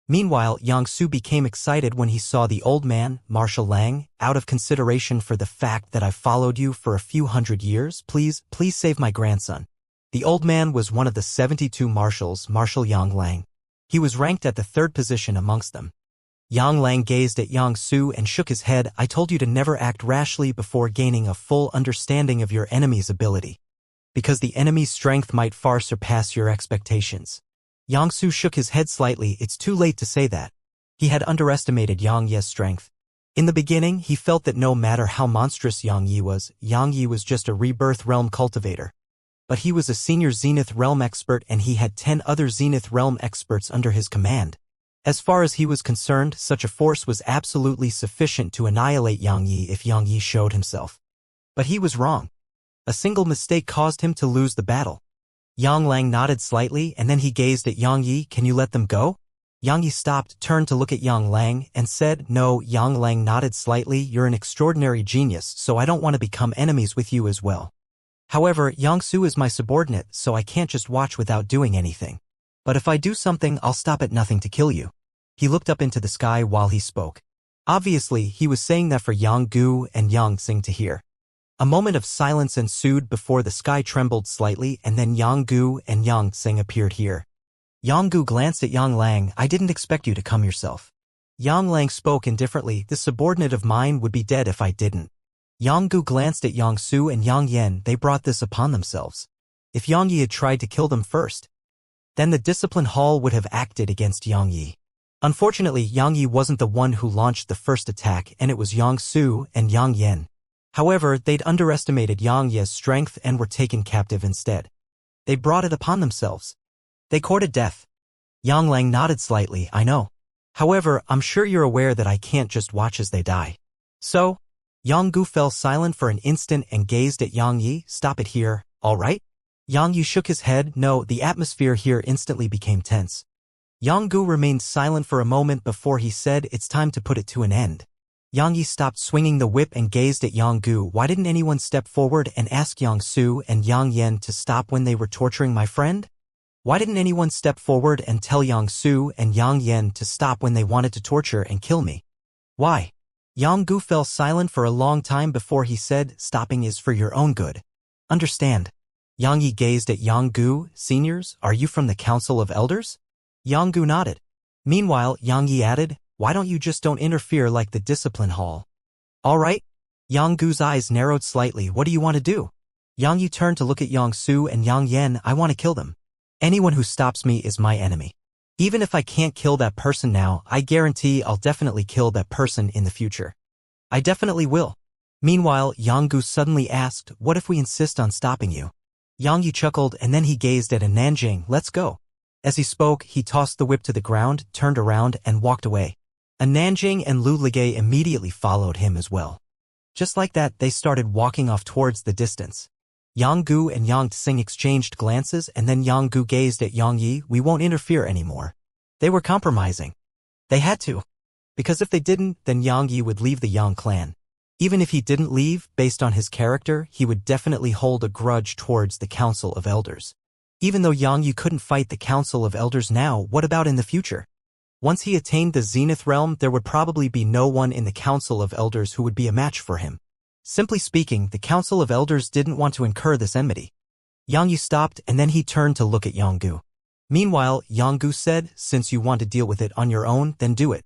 Meanwhile, Xianxia became excited when he saw the old man, Marshal Lang. Out of consideration for the fact that I've followed you for a few hundred years, please save my grandson. The old man was one of the 72 marshals, Marshal Yang Lang. He was ranked at the 3rd position amongst them. Yang Lang gazed at Xianxia and shook his head. I told you to never act rashly before gaining a full understanding of your enemy's ability, because the enemy's strength might far surpass your expectations. Xianxia shook his head slightly. It's too late to say that. He had underestimated Yang Yi's strength. In the beginning, he felt that no matter how monstrous Yang Yi was just a rebirth realm cultivator. But he was a senior Zenith realm expert and he had 10 other Zenith realm experts under his command. As far as he was concerned, such a force was absolutely sufficient to annihilate Yang Yi if Yang Yi showed himself. But he was wrong. A single mistake caused him to lose the battle. Yang Lang nodded slightly and then he gazed at Yang Yi. Can you let them go? Yang Yi stopped, turned to look at Yang Lang, and said, no. Yang Lang nodded slightly. You're an extraordinary genius, so I don't want to become enemies with you as well. However, Yang Su is my subordinate, so I can't just watch without doing anything. But if I do something, I'll stop at nothing to kill you. He looked up into the sky while he spoke. Obviously, he was saying that for Yang Gu and Yang Xing to hear. A moment of silence ensued before the sky trembled slightly and then Yang Gu and Yang Xing appeared here. Yang Gu glanced at Yang Lang. I didn't expect you to come yourself. Yang Lang spoke indifferently. This subordinate of mine would be dead if I didn't. Yang Gu glanced at Yang Su and Yang Yen. They brought this upon themselves. If Yang Yi had tried to kill them first, then the discipline hall would have acted against Yang Yi. Unfortunately, Yang Yi wasn't the one who launched the first attack, and it was Yang Su and Yang Yen. However, they'd underestimated Yang Ye's strength and were taken captive instead. They brought it upon themselves. They courted death. Yang Lang nodded slightly. I know. However, I'm sure you're aware that I can't just watch as they die. So? Yang Gu fell silent for an instant and gazed at Yang Yi. Stop it here, all right? Yang Yi shook his head. No, the atmosphere here instantly became tense. Yang Gu remained silent for a moment before he said, it's time to put it to an end. Yang Yi stopped swinging the whip and gazed at Yang Gu. Why didn't anyone step forward and ask Yang Su and Yang Yen to stop when they were torturing my friend? Why didn't anyone step forward and tell Yang Su and Yang Yen to stop when they wanted to torture and kill me? Why? Yang Gu fell silent for a long time before he said, stopping is for your own good. Understand? Yang Yi gazed at Yang Gu. Seniors, are you from the Council of Elders? Yang Gu nodded. Meanwhile, Yang Yi added, why don't you just don't interfere like the discipline hall? All right? Yang Gu's eyes narrowed slightly. What do you want to do? Yang Yi turned to look at Yang Su and Yang Yen. I want to kill them. Anyone who stops me is my enemy. Even if I can't kill that person now, I guarantee I'll definitely kill that person in the future. I definitely will. Meanwhile, Yang Gu suddenly asked, what if we insist on stopping you? Yang Yi chuckled and then he gazed at a Nanjing. Let's go. As he spoke, he tossed the whip to the ground, turned around, and walked away. A Nanjing and Lu Ligay immediately followed him as well. Just like that, they started walking off towards the distance. Yang Gu and Yang Xing exchanged glances and then Yang Gu gazed at Yang Yi. We won't interfere anymore. They were compromising. They had to. Because if they didn't, then Yang Yi would leave the Yang clan. Even if he didn't leave, based on his character, he would definitely hold a grudge towards the Council of Elders. Even though Yang Yi couldn't fight the Council of Elders now, what about in the future? Once he attained the Zenith realm, there would probably be no one in the Council of Elders who would be a match for him. Simply speaking, the Council of Elders didn't want to incur this enmity. Yang Yi stopped and then he turned to look at Yang Gu. Meanwhile, Yang Gu said, since you want to deal with it on your own, then do it.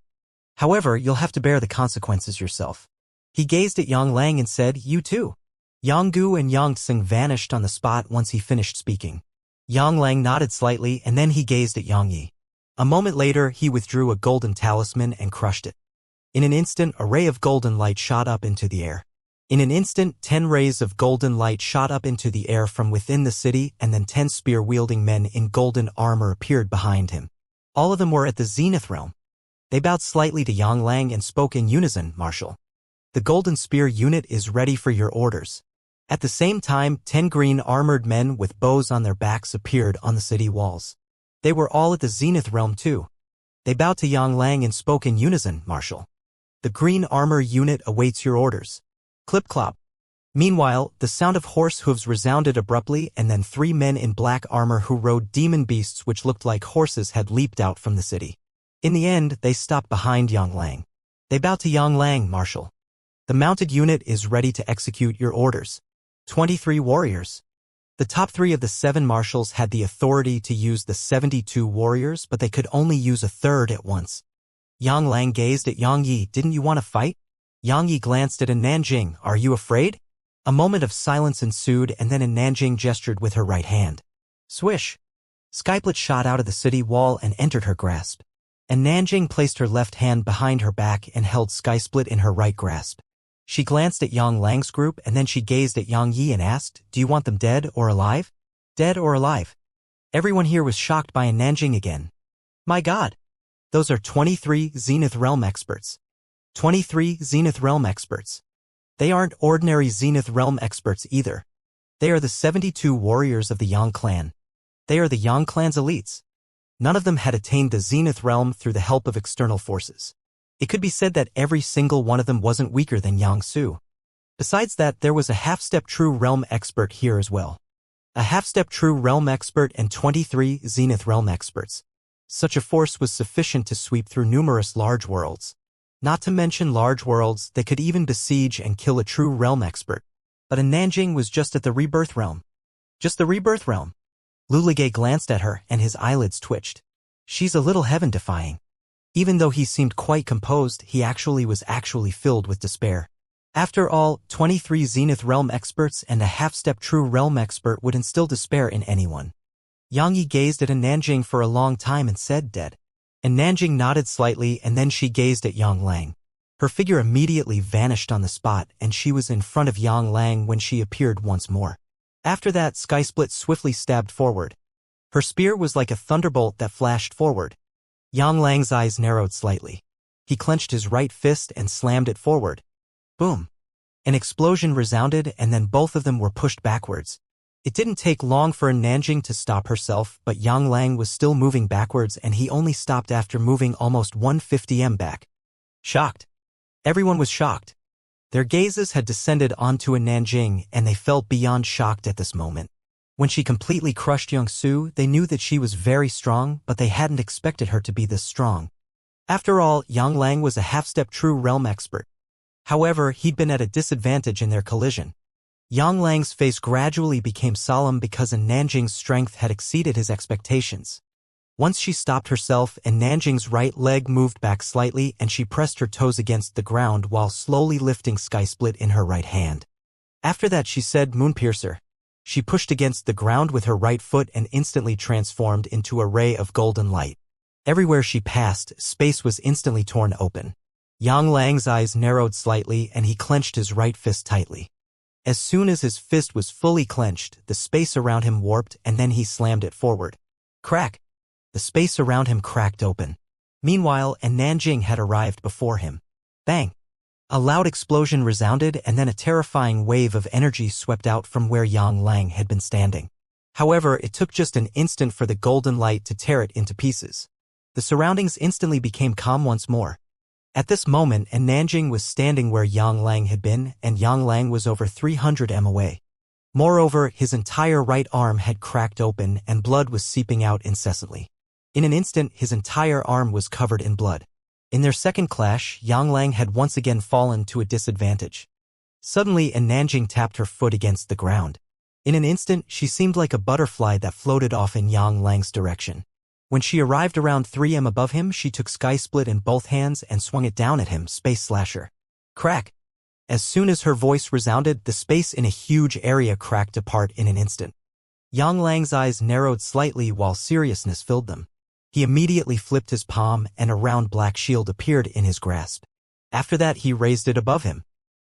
However, you'll have to bear the consequences yourself. He gazed at Yang Lang and said, you too. Yang Gu and Yang Xing vanished on the spot once he finished speaking. Yang Lang nodded slightly and then he gazed at Yang Yi. A moment later, he withdrew a golden talisman and crushed it. In an instant, a ray of golden light shot up into the air. In an instant, 10 rays of golden light shot up into the air from within the city and then 10 spear-wielding men in golden armor appeared behind him. All of them were at the Zenith realm. They bowed slightly to Yang Lang and spoke in unison, Marshal. The golden spear unit is ready for your orders. At the same time, 10 green armored men with bows on their backs appeared on the city walls. They were all at the Zenith realm too. They bowed to Yang Lang and spoke in unison, Marshal. The green armor unit awaits your orders. Clip-clop. Meanwhile, the sound of horse hooves resounded abruptly and then 3 men in black armor who rode demon beasts which looked like horses had leaped out from the city. In the end, they stopped behind Yang Lang. They bowed to Yang Lang, Marshal. The mounted unit is ready to execute your orders. 23 warriors. The top 3 of the 7 marshals had the authority to use the 72 warriors, but they could only use a third at once. Yang Lang gazed at Yang Yi. Didn't you want to fight? Yang Yi glanced at a Nanjing. Are you afraid? A moment of silence ensued and then a Nanjing gestured with her right hand. Swish. Skyplet shot out of the city wall and entered her grasp. And Nanjing placed her left hand behind her back and held Skysplit in her right grasp. She glanced at Yang Lang's group and then she gazed at Yang Yi and asked, do you want them dead or alive? Dead or alive? Everyone here was shocked by a Nanjing again. My God! Those are 23 Zenith Realm experts. 23 Zenith Realm experts. They aren't ordinary Zenith Realm experts either. They are the 72 warriors of the Yang clan. They are the Yang clan's elites. None of them had attained the Zenith Realm through the help of external forces. It could be said that every single one of them wasn't weaker than Yang Su. Besides that, there was a half-step true realm expert here as well. A half-step true realm expert and 23 Zenith Realm experts. Such a force was sufficient to sweep through numerous large worlds. Not to mention large worlds, they could even besiege and kill a true realm expert. But a Nanjing was just at the rebirth realm. Just the rebirth realm. Luligay glanced at her and his eyelids twitched. She's a little heaven-defying. Even though he seemed quite composed, he was actually filled with despair. After all, 23 Zenith Realm experts and a half-step true realm expert would instill despair in anyone. Yang Yi gazed at a Nanjing for a long time and said, "Dead." And Nanjing nodded slightly, and then she gazed at Yang Lang. Her figure immediately vanished on the spot, and she was in front of Yang Lang when she appeared once more. After that, Skysplit swiftly stabbed forward. Her spear was like a thunderbolt that flashed forward. Yang Lang's eyes narrowed slightly. He clenched his right fist and slammed it forward. Boom! An explosion resounded, and then both of them were pushed backwards. It didn't take long for Nanjing to stop herself, but Yang Lang was still moving backwards, and he only stopped after moving almost 150 m back. Shocked. Everyone was shocked. Their gazes had descended onto Nanjing, and they felt beyond shocked at this moment. When she completely crushed Yang Su, they knew that she was very strong, but they hadn't expected her to be this strong. After all, Yang Lang was a half-step true realm expert. However, he'd been at a disadvantage in their collision. Yang Lang's face gradually became solemn because Nanjing's strength had exceeded his expectations. Once she stopped herself, Nanjing's right leg moved back slightly, and she pressed her toes against the ground while slowly lifting Skysplit in her right hand. After that, she said, "Moonpiercer." She pushed against the ground with her right foot and instantly transformed into a ray of golden light. Everywhere she passed, space was instantly torn open. Yang Lang's eyes narrowed slightly, and he clenched his right fist tightly. As soon as his fist was fully clenched, the space around him warped, and then he slammed it forward. Crack! The space around him cracked open. Meanwhile, Nanjing had arrived before him. Bang! A loud explosion resounded, and then a terrifying wave of energy swept out from where Yang Lang had been standing. However, it took just an instant for the golden light to tear it into pieces. The surroundings instantly became calm once more. At this moment, Nanjing was standing where Yang Lang had been, and Yang Lang was over 300 m away. Moreover, his entire right arm had cracked open, and blood was seeping out incessantly. In an instant, his entire arm was covered in blood. In their second clash, Yang Lang had once again fallen to a disadvantage. Suddenly, Nanjing tapped her foot against the ground. In an instant, she seemed like a butterfly that floated off in Yang Lang's direction. When she arrived around 3 m above him, she took Skysplit in both hands and swung it down at him, Space Slasher. Crack! As soon as her voice resounded, the space in a huge area cracked apart in an instant. Yang Lang's eyes narrowed slightly while seriousness filled them. He immediately flipped his palm, and a round black shield appeared in his grasp. After that, he raised it above him.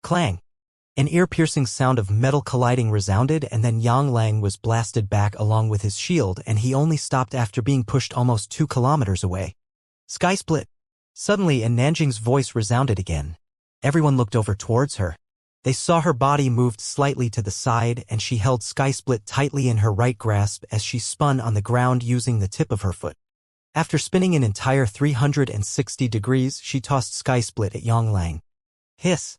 Clang! An ear-piercing sound of metal colliding resounded, and then Yang Lang was blasted back along with his shield, and he only stopped after being pushed almost 2 kilometers away. Skysplit! Suddenly, Nanjing's voice resounded again. Everyone looked over towards her. They saw her body moved slightly to the side, and she held Skysplit tightly in her right grasp as she spun on the ground using the tip of her foot. After spinning an entire 360 degrees, she tossed Skysplit at Yang Lang. Hiss!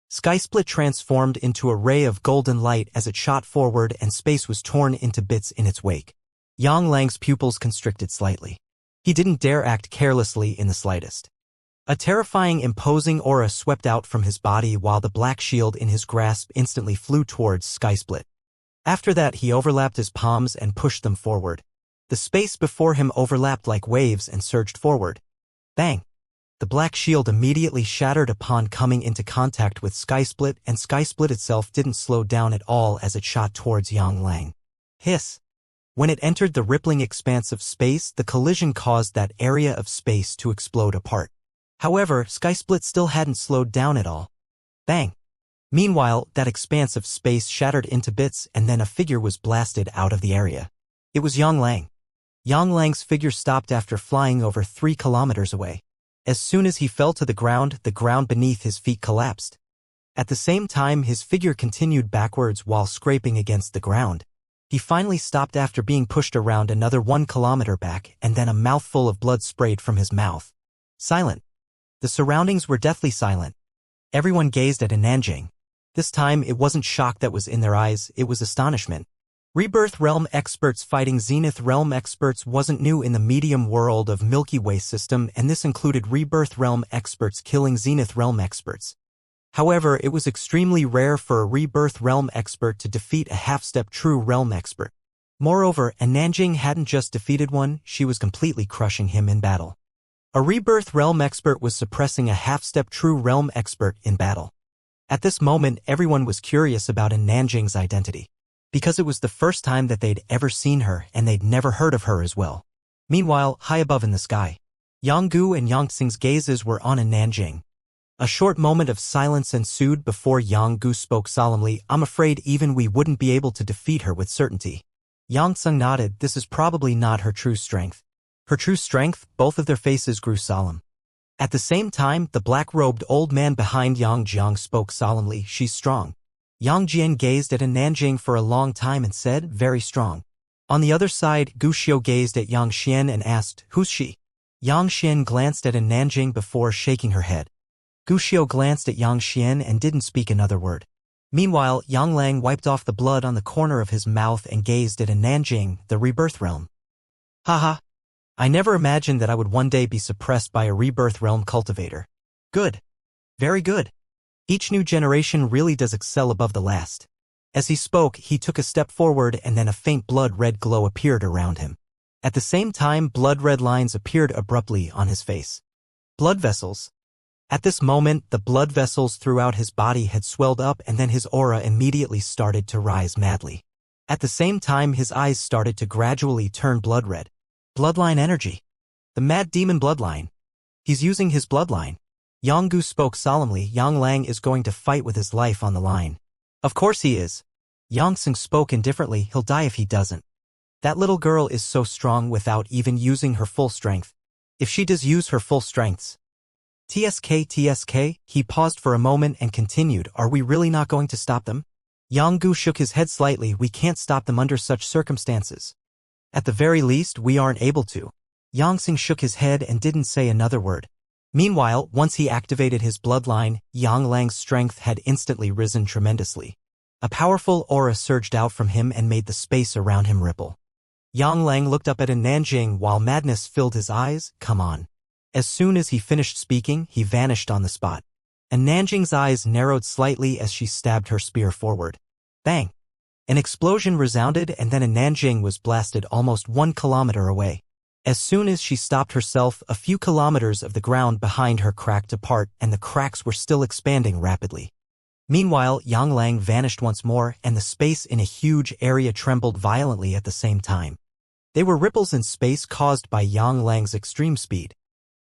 Skysplit transformed into a ray of golden light as it shot forward, and space was torn into bits in its wake. Yang Lang's pupils constricted slightly. He didn't dare act carelessly in the slightest. A terrifying, imposing aura swept out from his body while the black shield in his grasp instantly flew towards Skysplit. After that, he overlapped his palms and pushed them forward. The space before him overlapped like waves and surged forward. Bang! The black shield immediately shattered upon coming into contact with Skysplit, and Skysplit itself didn't slow down at all as it shot towards Yang Lang. Hiss! When it entered the rippling expanse of space, the collision caused that area of space to explode apart. However, Skysplit still hadn't slowed down at all. Bang! Meanwhile, that expanse of space shattered into bits, and then a figure was blasted out of the area. It was Yang Lang. Yang Lang's figure stopped after flying over 3 kilometers away. As soon as he fell to the ground beneath his feet collapsed. At the same time, his figure continued backwards while scraping against the ground. He finally stopped after being pushed around another 1 kilometer back, and then a mouthful of blood sprayed from his mouth. Silent. The surroundings were deathly silent. Everyone gazed at Nanjing. This time, it wasn't shock that was in their eyes, it was astonishment. Rebirth Realm experts fighting Zenith Realm experts wasn't new in the medium world of Milky Way system, and this included Rebirth Realm experts killing Zenith Realm experts. However, it was extremely rare for a Rebirth Realm expert to defeat a half-step true Realm expert. Moreover, Nanjing hadn't just defeated one, she was completely crushing him in battle. A Rebirth Realm expert was suppressing a half-step true Realm expert in battle. At this moment, everyone was curious about Nanjing's identity, because it was the first time that they'd ever seen her and they'd never heard of her as well. Meanwhile, high above in the sky, Yanggu and Yangxing's gazes were on Nanjing. A short moment of silence ensued before Yanggu spoke solemnly. I'm afraid even we wouldn't be able to defeat her with certainty. Yangxing nodded. This is probably not her true strength. Her true strength? Both of their faces grew solemn. At the same time, the black-robed old man behind Yang Jiang spoke solemnly. She's strong. Yang Jian gazed at Nanjing for a long time and said, very strong. On the other side, Gu Xiu gazed at Yang Xian and asked, who's she? Yang Xian glanced at Nanjing before shaking her head. Gu Xiu glanced at Yang Xian and didn't speak another word. Meanwhile, Yang Lang wiped off the blood on the corner of his mouth and gazed at Nanjing, the Rebirth Realm. Haha. I never imagined that I would one day be suppressed by a Rebirth Realm cultivator. Good. Very good. Each new generation really does excel above the last. As he spoke, he took a step forward and then a faint blood-red glow appeared around him. At the same time, blood-red lines appeared abruptly on his face. Blood vessels. At this moment, the blood vessels throughout his body had swelled up and then his aura immediately started to rise madly. At the same time, his eyes started to gradually turn blood-red. Bloodline energy. The mad demon bloodline. He's using his bloodline. Yanggu spoke solemnly. Yang Lang is going to fight with his life on the line. Of course he is. Yangxing spoke indifferently. He'll die if he doesn't. That little girl is so strong without even using her full strength. If she does use her full strengths. TSK, he paused for a moment and continued, are we really not going to stop them? Yanggu shook his head slightly. We can't stop them under such circumstances. At the very least, we aren't able to. Yangxing shook his head and didn't say another word. Meanwhile, once he activated his bloodline, Yang Lang's strength had instantly risen tremendously. A powerful aura surged out from him and made the space around him ripple. Yang Lang looked up at Nanjing while madness filled his eyes. Come on. As soon as he finished speaking, he vanished on the spot. Nanjing's eyes narrowed slightly as she stabbed her spear forward. Bang! An explosion resounded and then Nanjing was blasted almost 1 kilometer away. As soon as she stopped herself, a few kilometers of the ground behind her cracked apart and the cracks were still expanding rapidly. Meanwhile, Yang Lang vanished once more and the space in a huge area trembled violently at the same time. They were ripples in space caused by Yang Lang's extreme speed.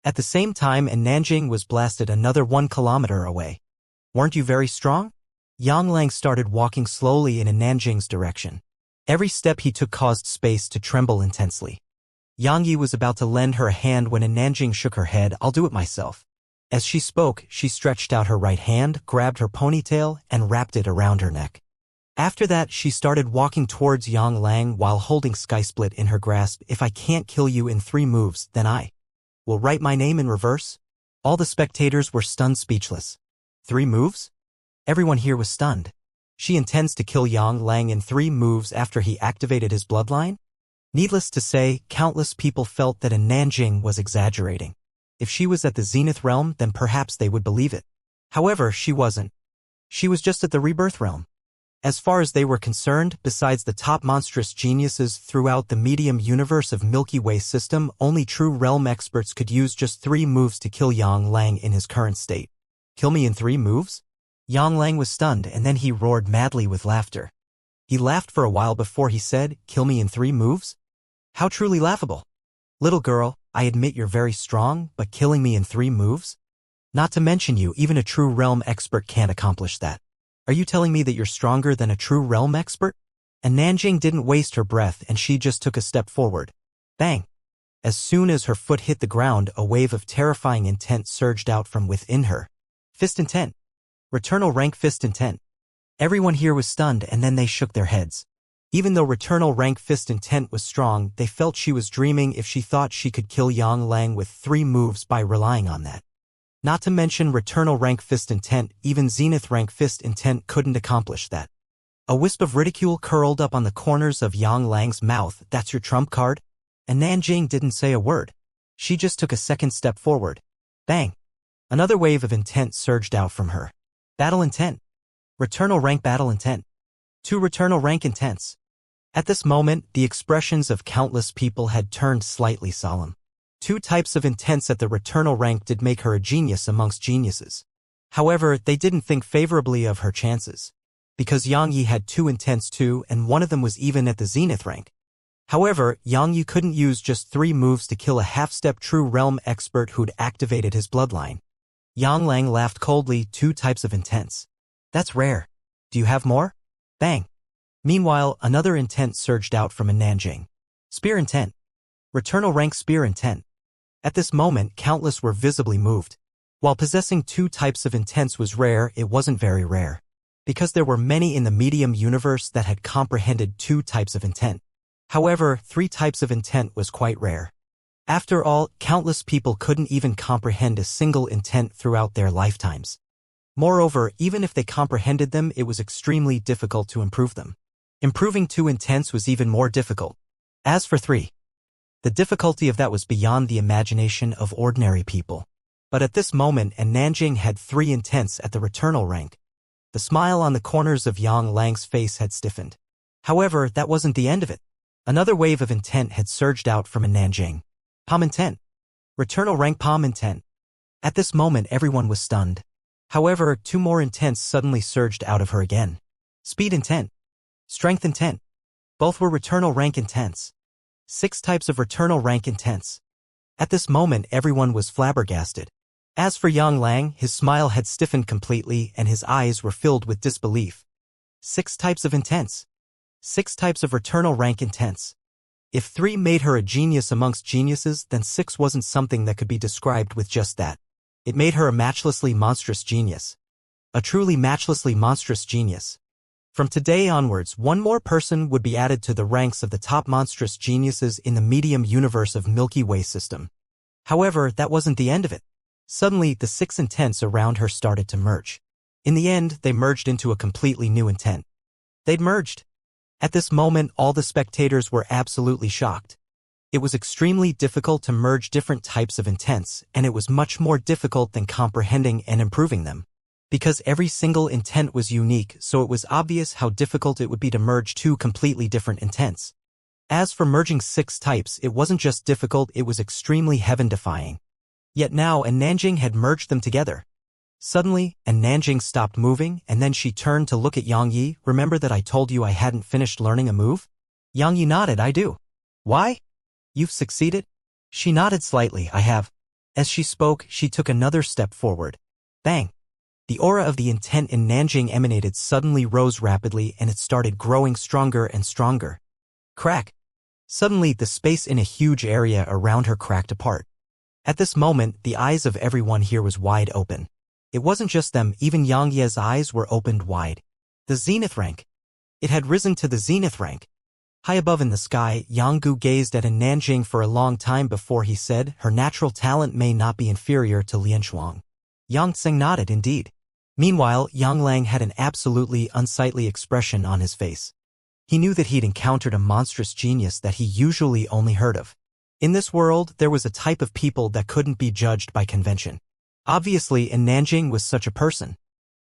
At the same time, Nanjing was blasted another 1 kilometer away. Weren't you very strong? Yang Lang started walking slowly in Nanjing's direction. Every step he took caused space to tremble intensely. Yang Yi was about to lend her a hand when Nanjing shook her head. I'll do it myself. As she spoke, she stretched out her right hand, grabbed her ponytail, and wrapped it around her neck. After that, she started walking towards Yang Lang while holding Skysplit in her grasp. If I can't kill you in 3 moves, then I will write my name in reverse. All the spectators were stunned speechless. 3 moves? Everyone here was stunned. She intends to kill Yang Lang in 3 moves after he activated his bloodline? Needless to say, countless people felt that Nanjing was exaggerating. If she was at the Zenith Realm, then perhaps they would believe it. However, she wasn't. She was just at the Rebirth Realm. As far as they were concerned, besides the top monstrous geniuses throughout the medium universe of Milky Way system, only true realm experts could use just 3 moves to kill Yang Lang in his current state. Kill me in 3 moves? Yang Lang was stunned and then he roared madly with laughter. He laughed for a while before he said, kill me in 3 moves? How truly laughable. Little girl, I admit you're very strong, but killing me in 3 moves? Not to mention you, even a true realm expert can't accomplish that. Are you telling me that you're stronger than a true realm expert? And Nanjing didn't waste her breath and she just took a step forward. Bang! As soon as her foot hit the ground, a wave of terrifying intent surged out from within her. Fist intent. Returnal rank fist intent. Everyone here was stunned and then they shook their heads. Even though returnal rank fist intent was strong, they felt she was dreaming if she thought she could kill Yang Lang with 3 moves by relying on that. Not to mention returnal rank fist intent, even zenith rank fist intent couldn't accomplish that. A wisp of ridicule curled up on the corners of Yang Lang's mouth. That's your trump card? And Nanjing didn't say a word. She just took a second step forward. Bang! Another wave of intent surged out from her. Battle intent. Returnal rank battle intent. 2 returnal rank intents. At this moment, the expressions of countless people had turned slightly solemn. 2 types of intents at the returnal rank did make her a genius amongst geniuses. However, they didn't think favorably of her chances. Because Yang Yi had 2 intents too, and one of them was even at the zenith rank. However, Yang Yi couldn't use just 3 moves to kill a half-step true realm expert who'd activated his bloodline. Yang Lang laughed coldly. 2 types of intents. That's rare. Do you have more? Bang. Meanwhile, another intent surged out from a Nanjing. Spear intent. Returnal rank spear intent. At this moment, countless were visibly moved. While possessing 2 types of intents was rare, it wasn't very rare. Because there were many in the medium universe that had comprehended 2 types of intent. However, 3 types of intent was quite rare. After all, countless people couldn't even comprehend a single intent throughout their lifetimes. Moreover, even if they comprehended them, it was extremely difficult to improve them. Improving 2 intents was even more difficult. As for 3, the difficulty of that was beyond the imagination of ordinary people. But at this moment, Nanjing had 3 intents at the returnal rank. The smile on the corners of Yang Lang's face had stiffened. However, that wasn't the end of it. Another wave of intent had surged out from Nanjing. Palm intent. Returnal rank palm intent. At this moment, everyone was stunned. However, 2 more intents suddenly surged out of her again. Speed intent. Strength intent. Both were returnal rank intents. 6 types of returnal rank intents. At this moment, everyone was flabbergasted. As for Yang Lang, his smile had stiffened completely and his eyes were filled with disbelief. 6 types of intents. 6 types of returnal rank intents. If 3 made her a genius amongst geniuses, then 6 wasn't something that could be described with just that. It made her a matchlessly monstrous genius. A truly matchlessly monstrous genius. From today onwards, 1 more person would be added to the ranks of the top monstrous geniuses in the medium universe of Milky Way system. However, that wasn't the end of it. Suddenly, the 6 intents around her started to merge. In the end, they merged into a completely new intent. They'd merged. At this moment, all the spectators were absolutely shocked. It was extremely difficult to merge different types of intents, and it was much more difficult than comprehending and improving them. Because every single intent was unique, so it was obvious how difficult it would be to merge 2 completely different intents. As for merging 6 types, it wasn't just difficult, it was extremely heaven-defying. Yet now Nanjing had merged them together. Suddenly, Nanjing stopped moving, and then she turned to look at Yang Yi. Remember that I told you I hadn't finished learning a move? Yang Yi nodded. I do. Why? You've succeeded? She nodded slightly. I have. As she spoke, she took another step forward. Bang! The aura of the intent in Nanjing emanated suddenly rose rapidly and it started growing stronger and stronger. Crack! Suddenly, the space in a huge area around her cracked apart. At this moment, the eyes of everyone here was wide open. It wasn't just them, even Yang Ye's eyes were opened wide. The zenith rank. It had risen to the zenith rank. High above in the sky, Yang Gu gazed at Nanjing for a long time before he said, her natural talent may not be inferior to Lian Shuang. Yang Tseng nodded indeed. Meanwhile, Yang Lang had an absolutely unsightly expression on his face. He knew that he'd encountered a monstrous genius that he usually only heard of. In this world, there was a type of people that couldn't be judged by convention. Obviously, Nanjing was such a person.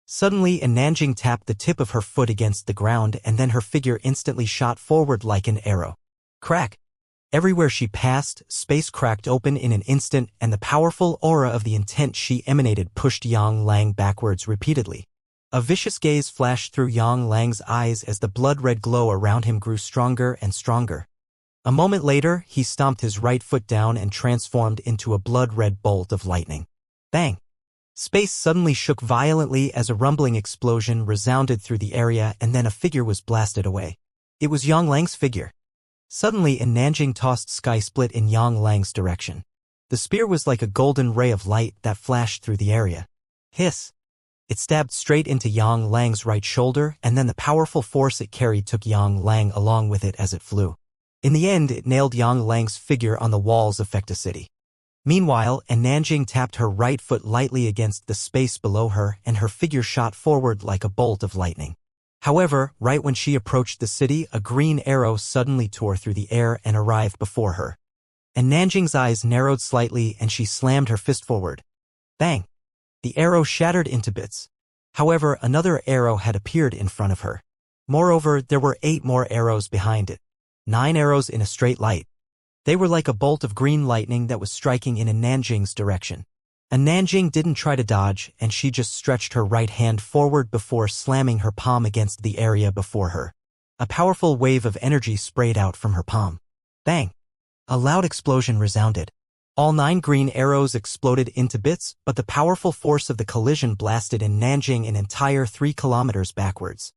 Suddenly, Nanjing tapped the tip of her foot against the ground and then her figure instantly shot forward like an arrow. Crack! Everywhere she passed, space cracked open in an instant and the powerful aura of the intent she emanated pushed Yang Lang backwards repeatedly. A vicious gaze flashed through Yang Lang's eyes as the blood-red glow around him grew stronger and stronger. A moment later, he stomped his right foot down and transformed into a blood-red bolt of lightning. Bang! Space suddenly shook violently as a rumbling explosion resounded through the area and then a figure was blasted away. It was Yang Lang's figure. Suddenly, Nanjing tossed sky split in Yang Lang's direction. The spear was like a golden ray of light that flashed through the area. Hiss! It stabbed straight into Yang Lang's right shoulder, and then the powerful force it carried took Yang Lang along with it as it flew. In the end, it nailed Yang Lang's figure on the walls of Fecta City. Meanwhile, Nanjing tapped her right foot lightly against the space below her, and her figure shot forward like a bolt of lightning. However, right when she approached the city, a green arrow suddenly tore through the air and arrived before her. Nanjing's eyes narrowed slightly, and she slammed her fist forward. Bang! The arrow shattered into bits. However, another arrow had appeared in front of her. Moreover, there were 8 more arrows behind it. 9 arrows in a straight light. They were like a bolt of green lightning that was striking in Nanjing's direction. Nanjing didn't try to dodge, and she just stretched her right hand forward before slamming her palm against the area before her. A powerful wave of energy sprayed out from her palm. Bang! A loud explosion resounded. All 9 green arrows exploded into bits, but the powerful force of the collision blasted Nanjing an entire 3 kilometers backwards.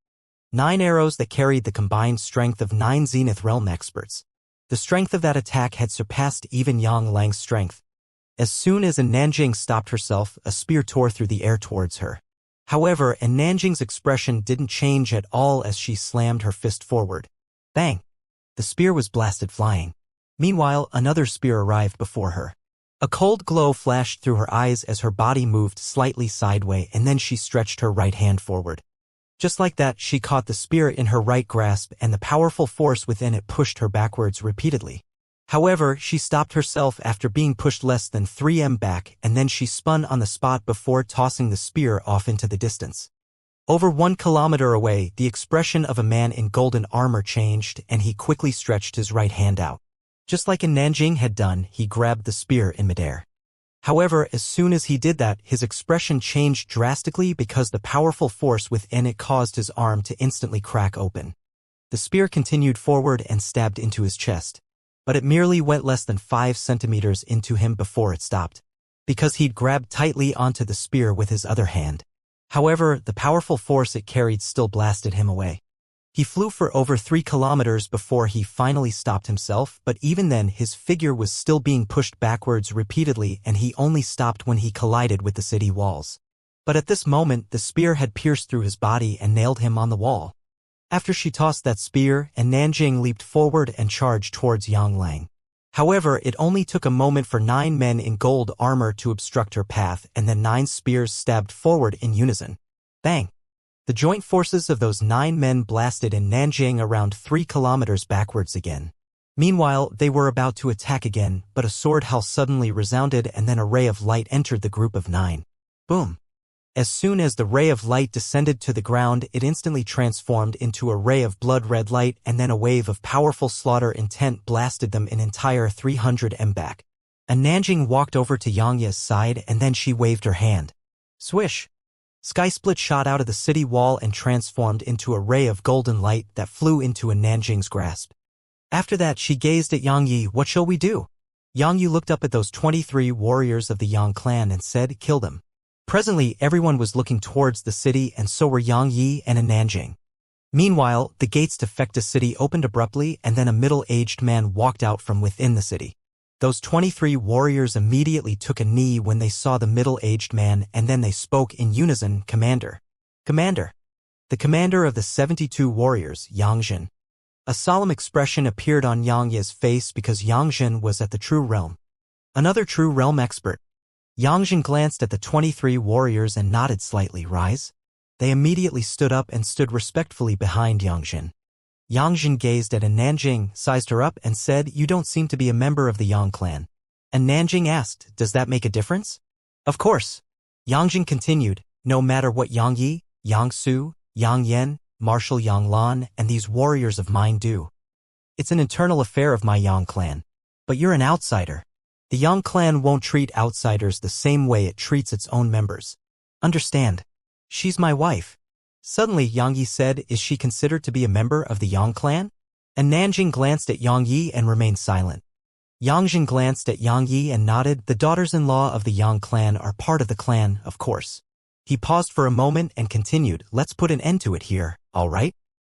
9 arrows that carried the combined strength of 9 Zenith Realm experts. The strength of that attack had surpassed even Yang Lang's strength. As soon as Nanjing stopped herself, a spear tore through the air towards her. However, Nanjing's expression didn't change at all as she slammed her fist forward. Bang! The spear was blasted flying. Meanwhile, another spear arrived before her. A cold glow flashed through her eyes as her body moved slightly sideways, and then she stretched her right hand forward. Just like that, she caught the spear in her right grasp, and the powerful force within it pushed her backwards repeatedly. However, she stopped herself after being pushed less than 3 back, and then she spun on the spot before tossing the spear off into the distance. Over 1 kilometer away, the expression of a man in golden armor changed, and he quickly stretched his right hand out. Just like Nanjing had done, he grabbed the spear in midair. However, as soon as he did that, his expression changed drastically because the powerful force within it caused his arm to instantly crack open. The spear continued forward and stabbed into his chest. But it merely went less than 5 centimeters into him before it stopped, because he'd grabbed tightly onto the spear with his other hand. However, the powerful force it carried still blasted him away. He flew for over 3 kilometers before he finally stopped himself, but even then his figure was still being pushed backwards repeatedly, and he only stopped when he collided with the city walls. But at this moment, the spear had pierced through his body and nailed him on the wall. After she tossed that spear, Nanjing leaped forward and charged towards Yang Lang. However, it only took a moment for 9 men in gold armor to obstruct her path, and then 9 spears stabbed forward in unison. Bang! The joint forces of those 9 men blasted Nanjing around 3 kilometers backwards again. Meanwhile, they were about to attack again, but a sword howl suddenly resounded, and then a ray of light entered the group of 9. Boom! As soon as the ray of light descended to the ground, it instantly transformed into a ray of blood-red light, and then a wave of powerful slaughter intent blasted them an entire 300 back. Nanjing walked over to Xianxia's side, and then she waved her hand. Swish! Sky Split shot out of the city wall and transformed into a ray of golden light that flew into Nanjing's grasp. After that, she gazed at Yang Yi. What shall we do? Yang Yi looked up at those 23 warriors of the Yang clan and said, kill them. Presently, everyone was looking towards the city, and so were Yang Yi and Nanjing. Meanwhile, the gates to Fecta City opened abruptly, and then a middle-aged man walked out from within the city. Those 23 warriors immediately took a knee when they saw the middle-aged man, and then they spoke in unison, Commander. Commander. The commander of the 72 warriors, Yangzhen. A solemn expression appeared on Yangya's face because Yangzhen was at the True Realm. Another True Realm expert. Yangzhen glanced at the 23 warriors and nodded slightly. Rise? They immediately stood up and stood respectfully behind Yangzhen. Yangzhen gazed at Nanjing, sized her up, and said, you don't seem to be a member of the Yang clan. And Nanjing asked, does that make a difference? Of course. Yangzhen continued, no matter what Yang Yi, Yang Su, Yang Yen, Marshal Yang Lan, and these warriors of mine do. It's an internal affair of my Yang clan. But you're an outsider. The Yang clan won't treat outsiders the same way it treats its own members. Understand? She's my wife. Suddenly, Yang Yi said, is she considered to be a member of the Yang clan? And Nanjing glanced at Yang Yi and remained silent. Yangzhen glanced at Yang Yi and nodded. The daughters-in-law of the Yang clan are part of the clan, of course. He paused for a moment and continued, let's put an end to it here, all right?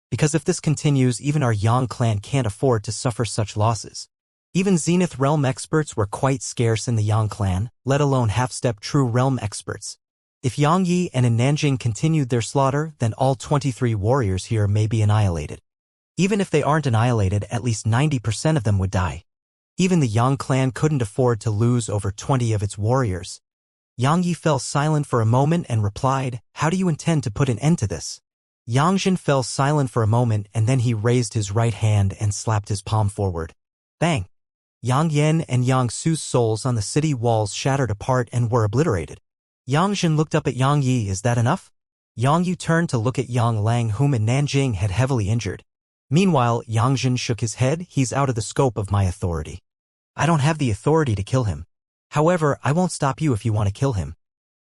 Because if this continues, even our Yang clan can't afford to suffer such losses. Even Zenith Realm experts were quite scarce in the Yang clan, let alone half-step True Realm experts. If Yang Yi and Nanjing continued their slaughter, then all 23 warriors here may be annihilated. Even if they aren't annihilated, at least 90% of them would die. Even the Yang clan couldn't afford to lose over 20 of its warriors. Yang Yi fell silent for a moment and replied, "How do you intend to put an end to this?" Yang Jin fell silent for a moment and then he raised his right hand and slapped his palm forward. Bang! Yang Yen and Yang Su's souls on the city walls shattered apart and were obliterated. Yang Jin looked up at Yang Yi. Is that enough? Yang Yu turned to look at Yang Lang, whom Nanjing had heavily injured. Meanwhile, Yang Jin shook his head. He's out of the scope of my authority. I don't have the authority to kill him. However, I won't stop you if you want to kill him.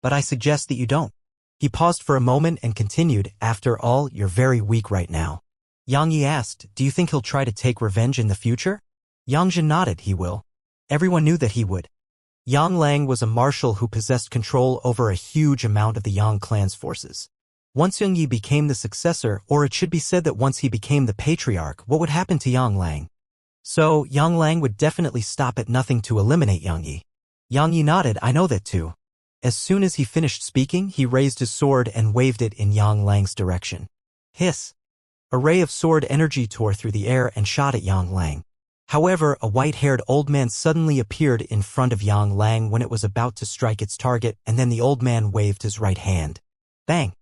But I suggest that you don't. He paused for a moment and continued, after all, you're very weak right now. Yang Yi asked, do you think he'll try to take revenge in the future? Yang Jin nodded, he will. Everyone knew that he would. Yang Lang was a marshal who possessed control over a huge amount of the Yang clan's forces. Once Yang Yi became the successor, or it should be said that once he became the patriarch, what would happen to Yang Lang? So, Yang Lang would definitely stop at nothing to eliminate Yang Yi. Yang Yi nodded, I know that too. As soon as he finished speaking, he raised his sword and waved it in Yang Lang's direction. Hiss! A ray of sword energy tore through the air and shot at Yang Lang. However, a white-haired old man suddenly appeared in front of Yang Lang when it was about to strike its target, and then the old man waved his right hand. Bang!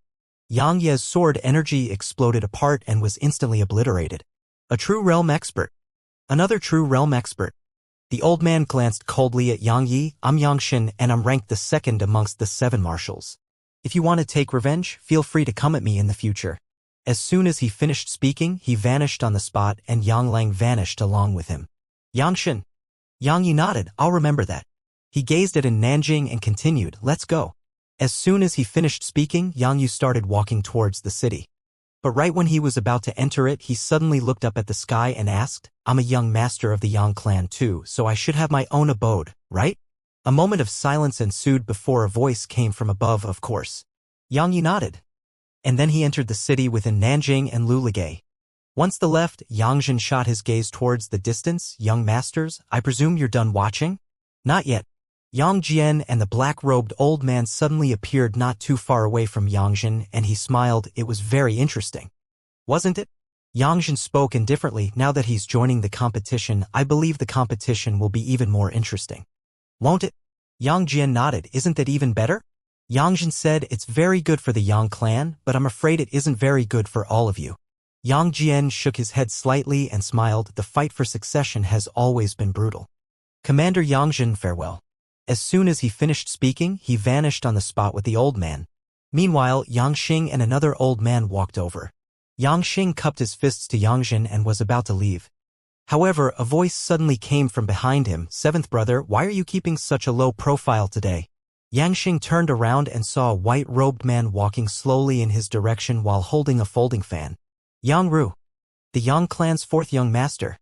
Yang Ye's sword energy exploded apart and was instantly obliterated. A true realm expert. Another true realm expert. The old man glanced coldly at Yang Yi. I'm Yang Xin and I'm ranked the second amongst the 7 marshals. If you want to take revenge, feel free to come at me in the future. As soon as he finished speaking, he vanished on the spot and Yang Lang vanished along with him. Yang Xin. Yang Yi nodded, I'll remember that. He gazed at Nanjing and continued, let's go. As soon as he finished speaking, Yang Yu started walking towards the city. But right when he was about to enter it, he suddenly looked up at the sky and asked, I'm a young master of the Yang clan too, so I should have my own abode, right? A moment of silence ensued before a voice came from above, of course. Yang Yi nodded. And then he entered the city with Nanjing and Luligay. Once they left, Yang Jin shot his gaze towards the distance. Young masters, I presume you're done watching? Not yet. Yang Jian and the black-robed old man suddenly appeared not too far away from Yang Jin, and he smiled. It was very interesting. Wasn't it? Yang Jin spoke indifferently. Now that he's joining the competition, I believe the competition will be even more interesting. Won't it? Yang Jian nodded. Isn't that even better? Yang Jin said, it's very good for the Yang clan, but I'm afraid it isn't very good for all of you. Yang Jian shook his head slightly and smiled. The fight for succession has always been brutal. Commander Yang Jin, farewell. As soon as he finished speaking, he vanished on the spot with the old man. Meanwhile, Yang Xing and another old man walked over. Yang Xing cupped his fists to Yang Jin and was about to leave. However, a voice suddenly came from behind him. Seventh brother, why are you keeping such a low profile today? Yang Xing turned around and saw a white-robed man walking slowly in his direction while holding a folding fan. Yang Ru, the Yang clan's 4th young master.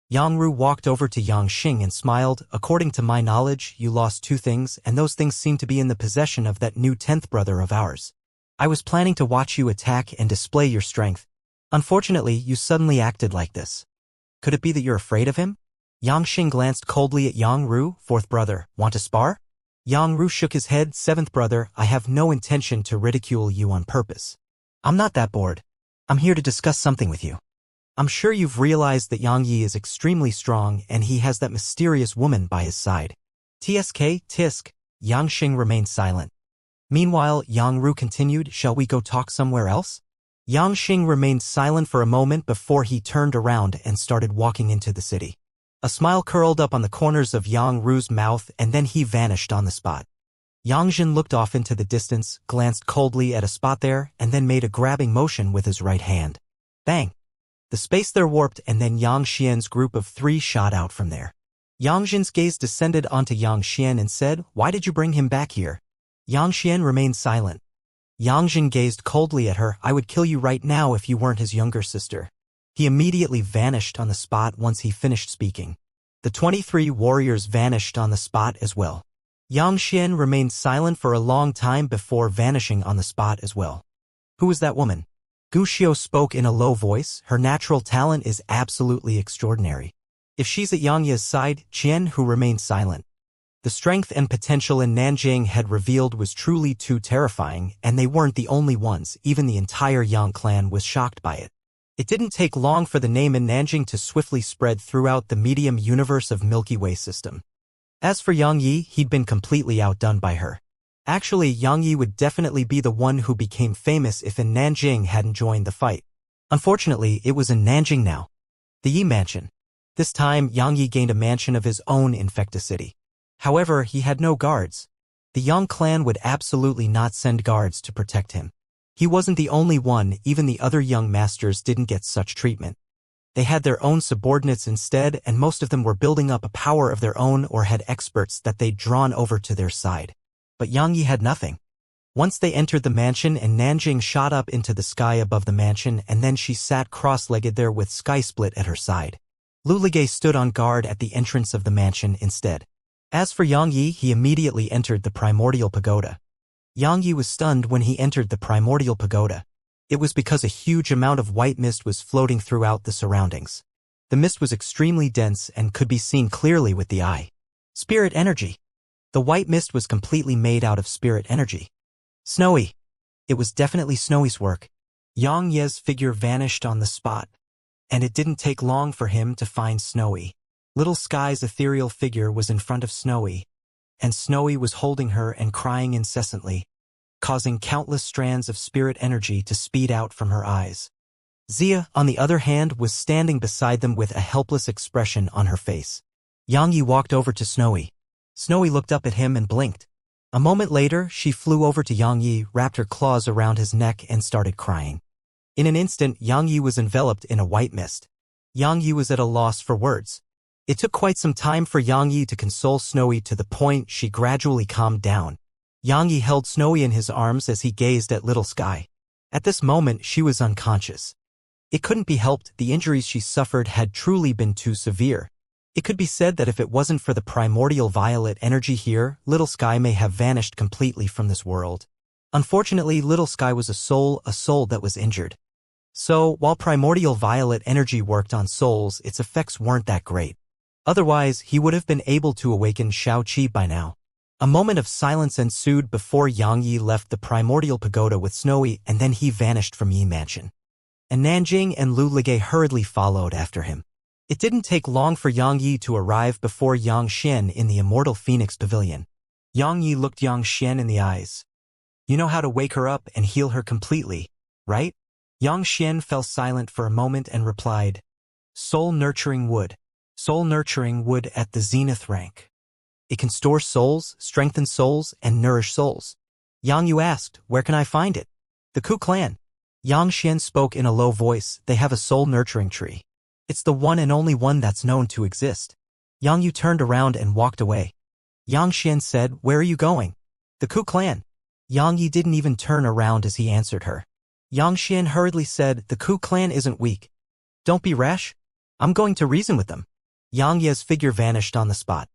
Yang Ru walked over to Yang Xing and smiled. According to my knowledge, you lost 2 things, and those things seem to be in the possession of that new 10th brother of ours. I was planning to watch you attack and display your strength. Unfortunately, you suddenly acted like this. Could it be that you're afraid of him? Yang Xing glanced coldly at Yang Ru. 4th brother, want to spar? Yang Ru shook his head. 7th brother, I have no intention to ridicule you on purpose. I'm not that bored. I'm here to discuss something with you. I'm sure you've realized that Yang Yi is extremely strong and he has that mysterious woman by his side. Tisk. Yang Xing remained silent. Meanwhile, Yang Ru continued, shall we go talk somewhere else? Yang Xing remained silent for a moment before he turned around and started walking into the city. A smile curled up on the corners of Yang Ru's mouth and then he vanished on the spot. Yang Jin looked off into the distance, glanced coldly at a spot there, and then made a grabbing motion with his right hand. Bang! The space there warped and then Yang Xian's group of 3 shot out from there. Yang Jin's gaze descended onto Yang Xian and said, why did you bring him back here? Yang Xian remained silent. Yang Jin gazed coldly at her. I would kill you right now if you weren't his younger sister. He immediately vanished on the spot once he finished speaking. The 23 warriors vanished on the spot as well. Yang Xian remained silent for a long time before vanishing on the spot as well. Who is that woman? Gu Xiao spoke in a low voice. Her natural talent is absolutely extraordinary. If she's at Yang Ye's side, Qian, who remained silent. The strength and potential in Nanjing had revealed was truly too terrifying, and they weren't the only ones. Even the entire Yang clan was shocked by it. It didn't take long for the name in Nanjing to swiftly spread throughout the medium universe of Milky Way system. As for Yang Yi, he'd been completely outdone by her. Actually, Yang Yi would definitely be the one who became famous if in Nanjing hadn't joined the fight. Unfortunately, it was in Nanjing now. The Yi Mansion. This time, Yang Yi gained a mansion of his own in Infecta City. However, he had no guards. The Yang clan would absolutely not send guards to protect him. He wasn't the only one, even the other young masters didn't get such treatment. They had their own subordinates instead, and most of them were building up a power of their own or had experts that they'd drawn over to their side. But Yang Yi had nothing. Once they entered the mansion and Nanjing shot up into the sky above the mansion, and then she sat cross-legged there with Sky Split at her side. Lu Ligay stood on guard at the entrance of the mansion instead. As for Yang Yi, he immediately entered the primordial pagoda. Yang Yi was stunned when he entered the primordial pagoda. It was because a huge amount of white mist was floating throughout the surroundings. The mist was extremely dense and could be seen clearly with the eye. Spirit energy. The white mist was completely made out of spirit energy. Snowy. It was definitely Snowy's work. Yang Ye's figure vanished on the spot, and it didn't take long for him to find Snowy. Little Sky's ethereal figure was in front of Snowy, and Snowy was holding her and crying incessantly, causing countless strands of spirit energy to speed out from her eyes. Xia, on the other hand, was standing beside them with a helpless expression on her face. Yang Yi walked over to Snowy. Snowy looked up at him and blinked. A moment later, she flew over to Yang Yi, wrapped her claws around his neck and started crying. In an instant, Yang Yi was enveloped in a white mist. Yang Yi was at a loss for words. It took quite some time for Yang Yi to console Snowy to the point she gradually calmed down. Yang Yi held Snowy in his arms as he gazed at Little Sky. At this moment, she was unconscious. It couldn't be helped, the injuries she suffered had truly been too severe. It could be said that if it wasn't for the primordial violet energy here, Little Sky may have vanished completely from this world. Unfortunately, Little Sky was a soul that was injured. So, while primordial violet energy worked on souls, its effects weren't that great. Otherwise, he would have been able to awaken Xiaoqi by now. A moment of silence ensued before Yang Yi left the primordial pagoda with Snowy, and then he vanished from Yi Mansion. And Nanjing and Lu Ligay hurriedly followed after him. It didn't take long for Yang Yi to arrive before Yang Xian in the Immortal Phoenix Pavilion. Yang Yi looked Yang Xian in the eyes. You know how to wake her up and heal her completely, right? Yang Xian fell silent for a moment and replied, Soul Nurturing Wood. Soul Nurturing Wood at the Zenith rank. It can store souls, strengthen souls, and nourish souls. Yang Yu asked, where can I find it? The Ku clan. Yang Xian spoke in a low voice, they have a soul nurturing tree. It's the one and only one that's known to exist. Yang Yu turned around and walked away. Yang Xian said, where are you going? The Ku clan. Yang Yi didn't even turn around as he answered her. Yang Xian hurriedly said, the Ku clan isn't weak. Don't be rash. I'm going to reason with them. Yang Ye's figure vanished on the spot.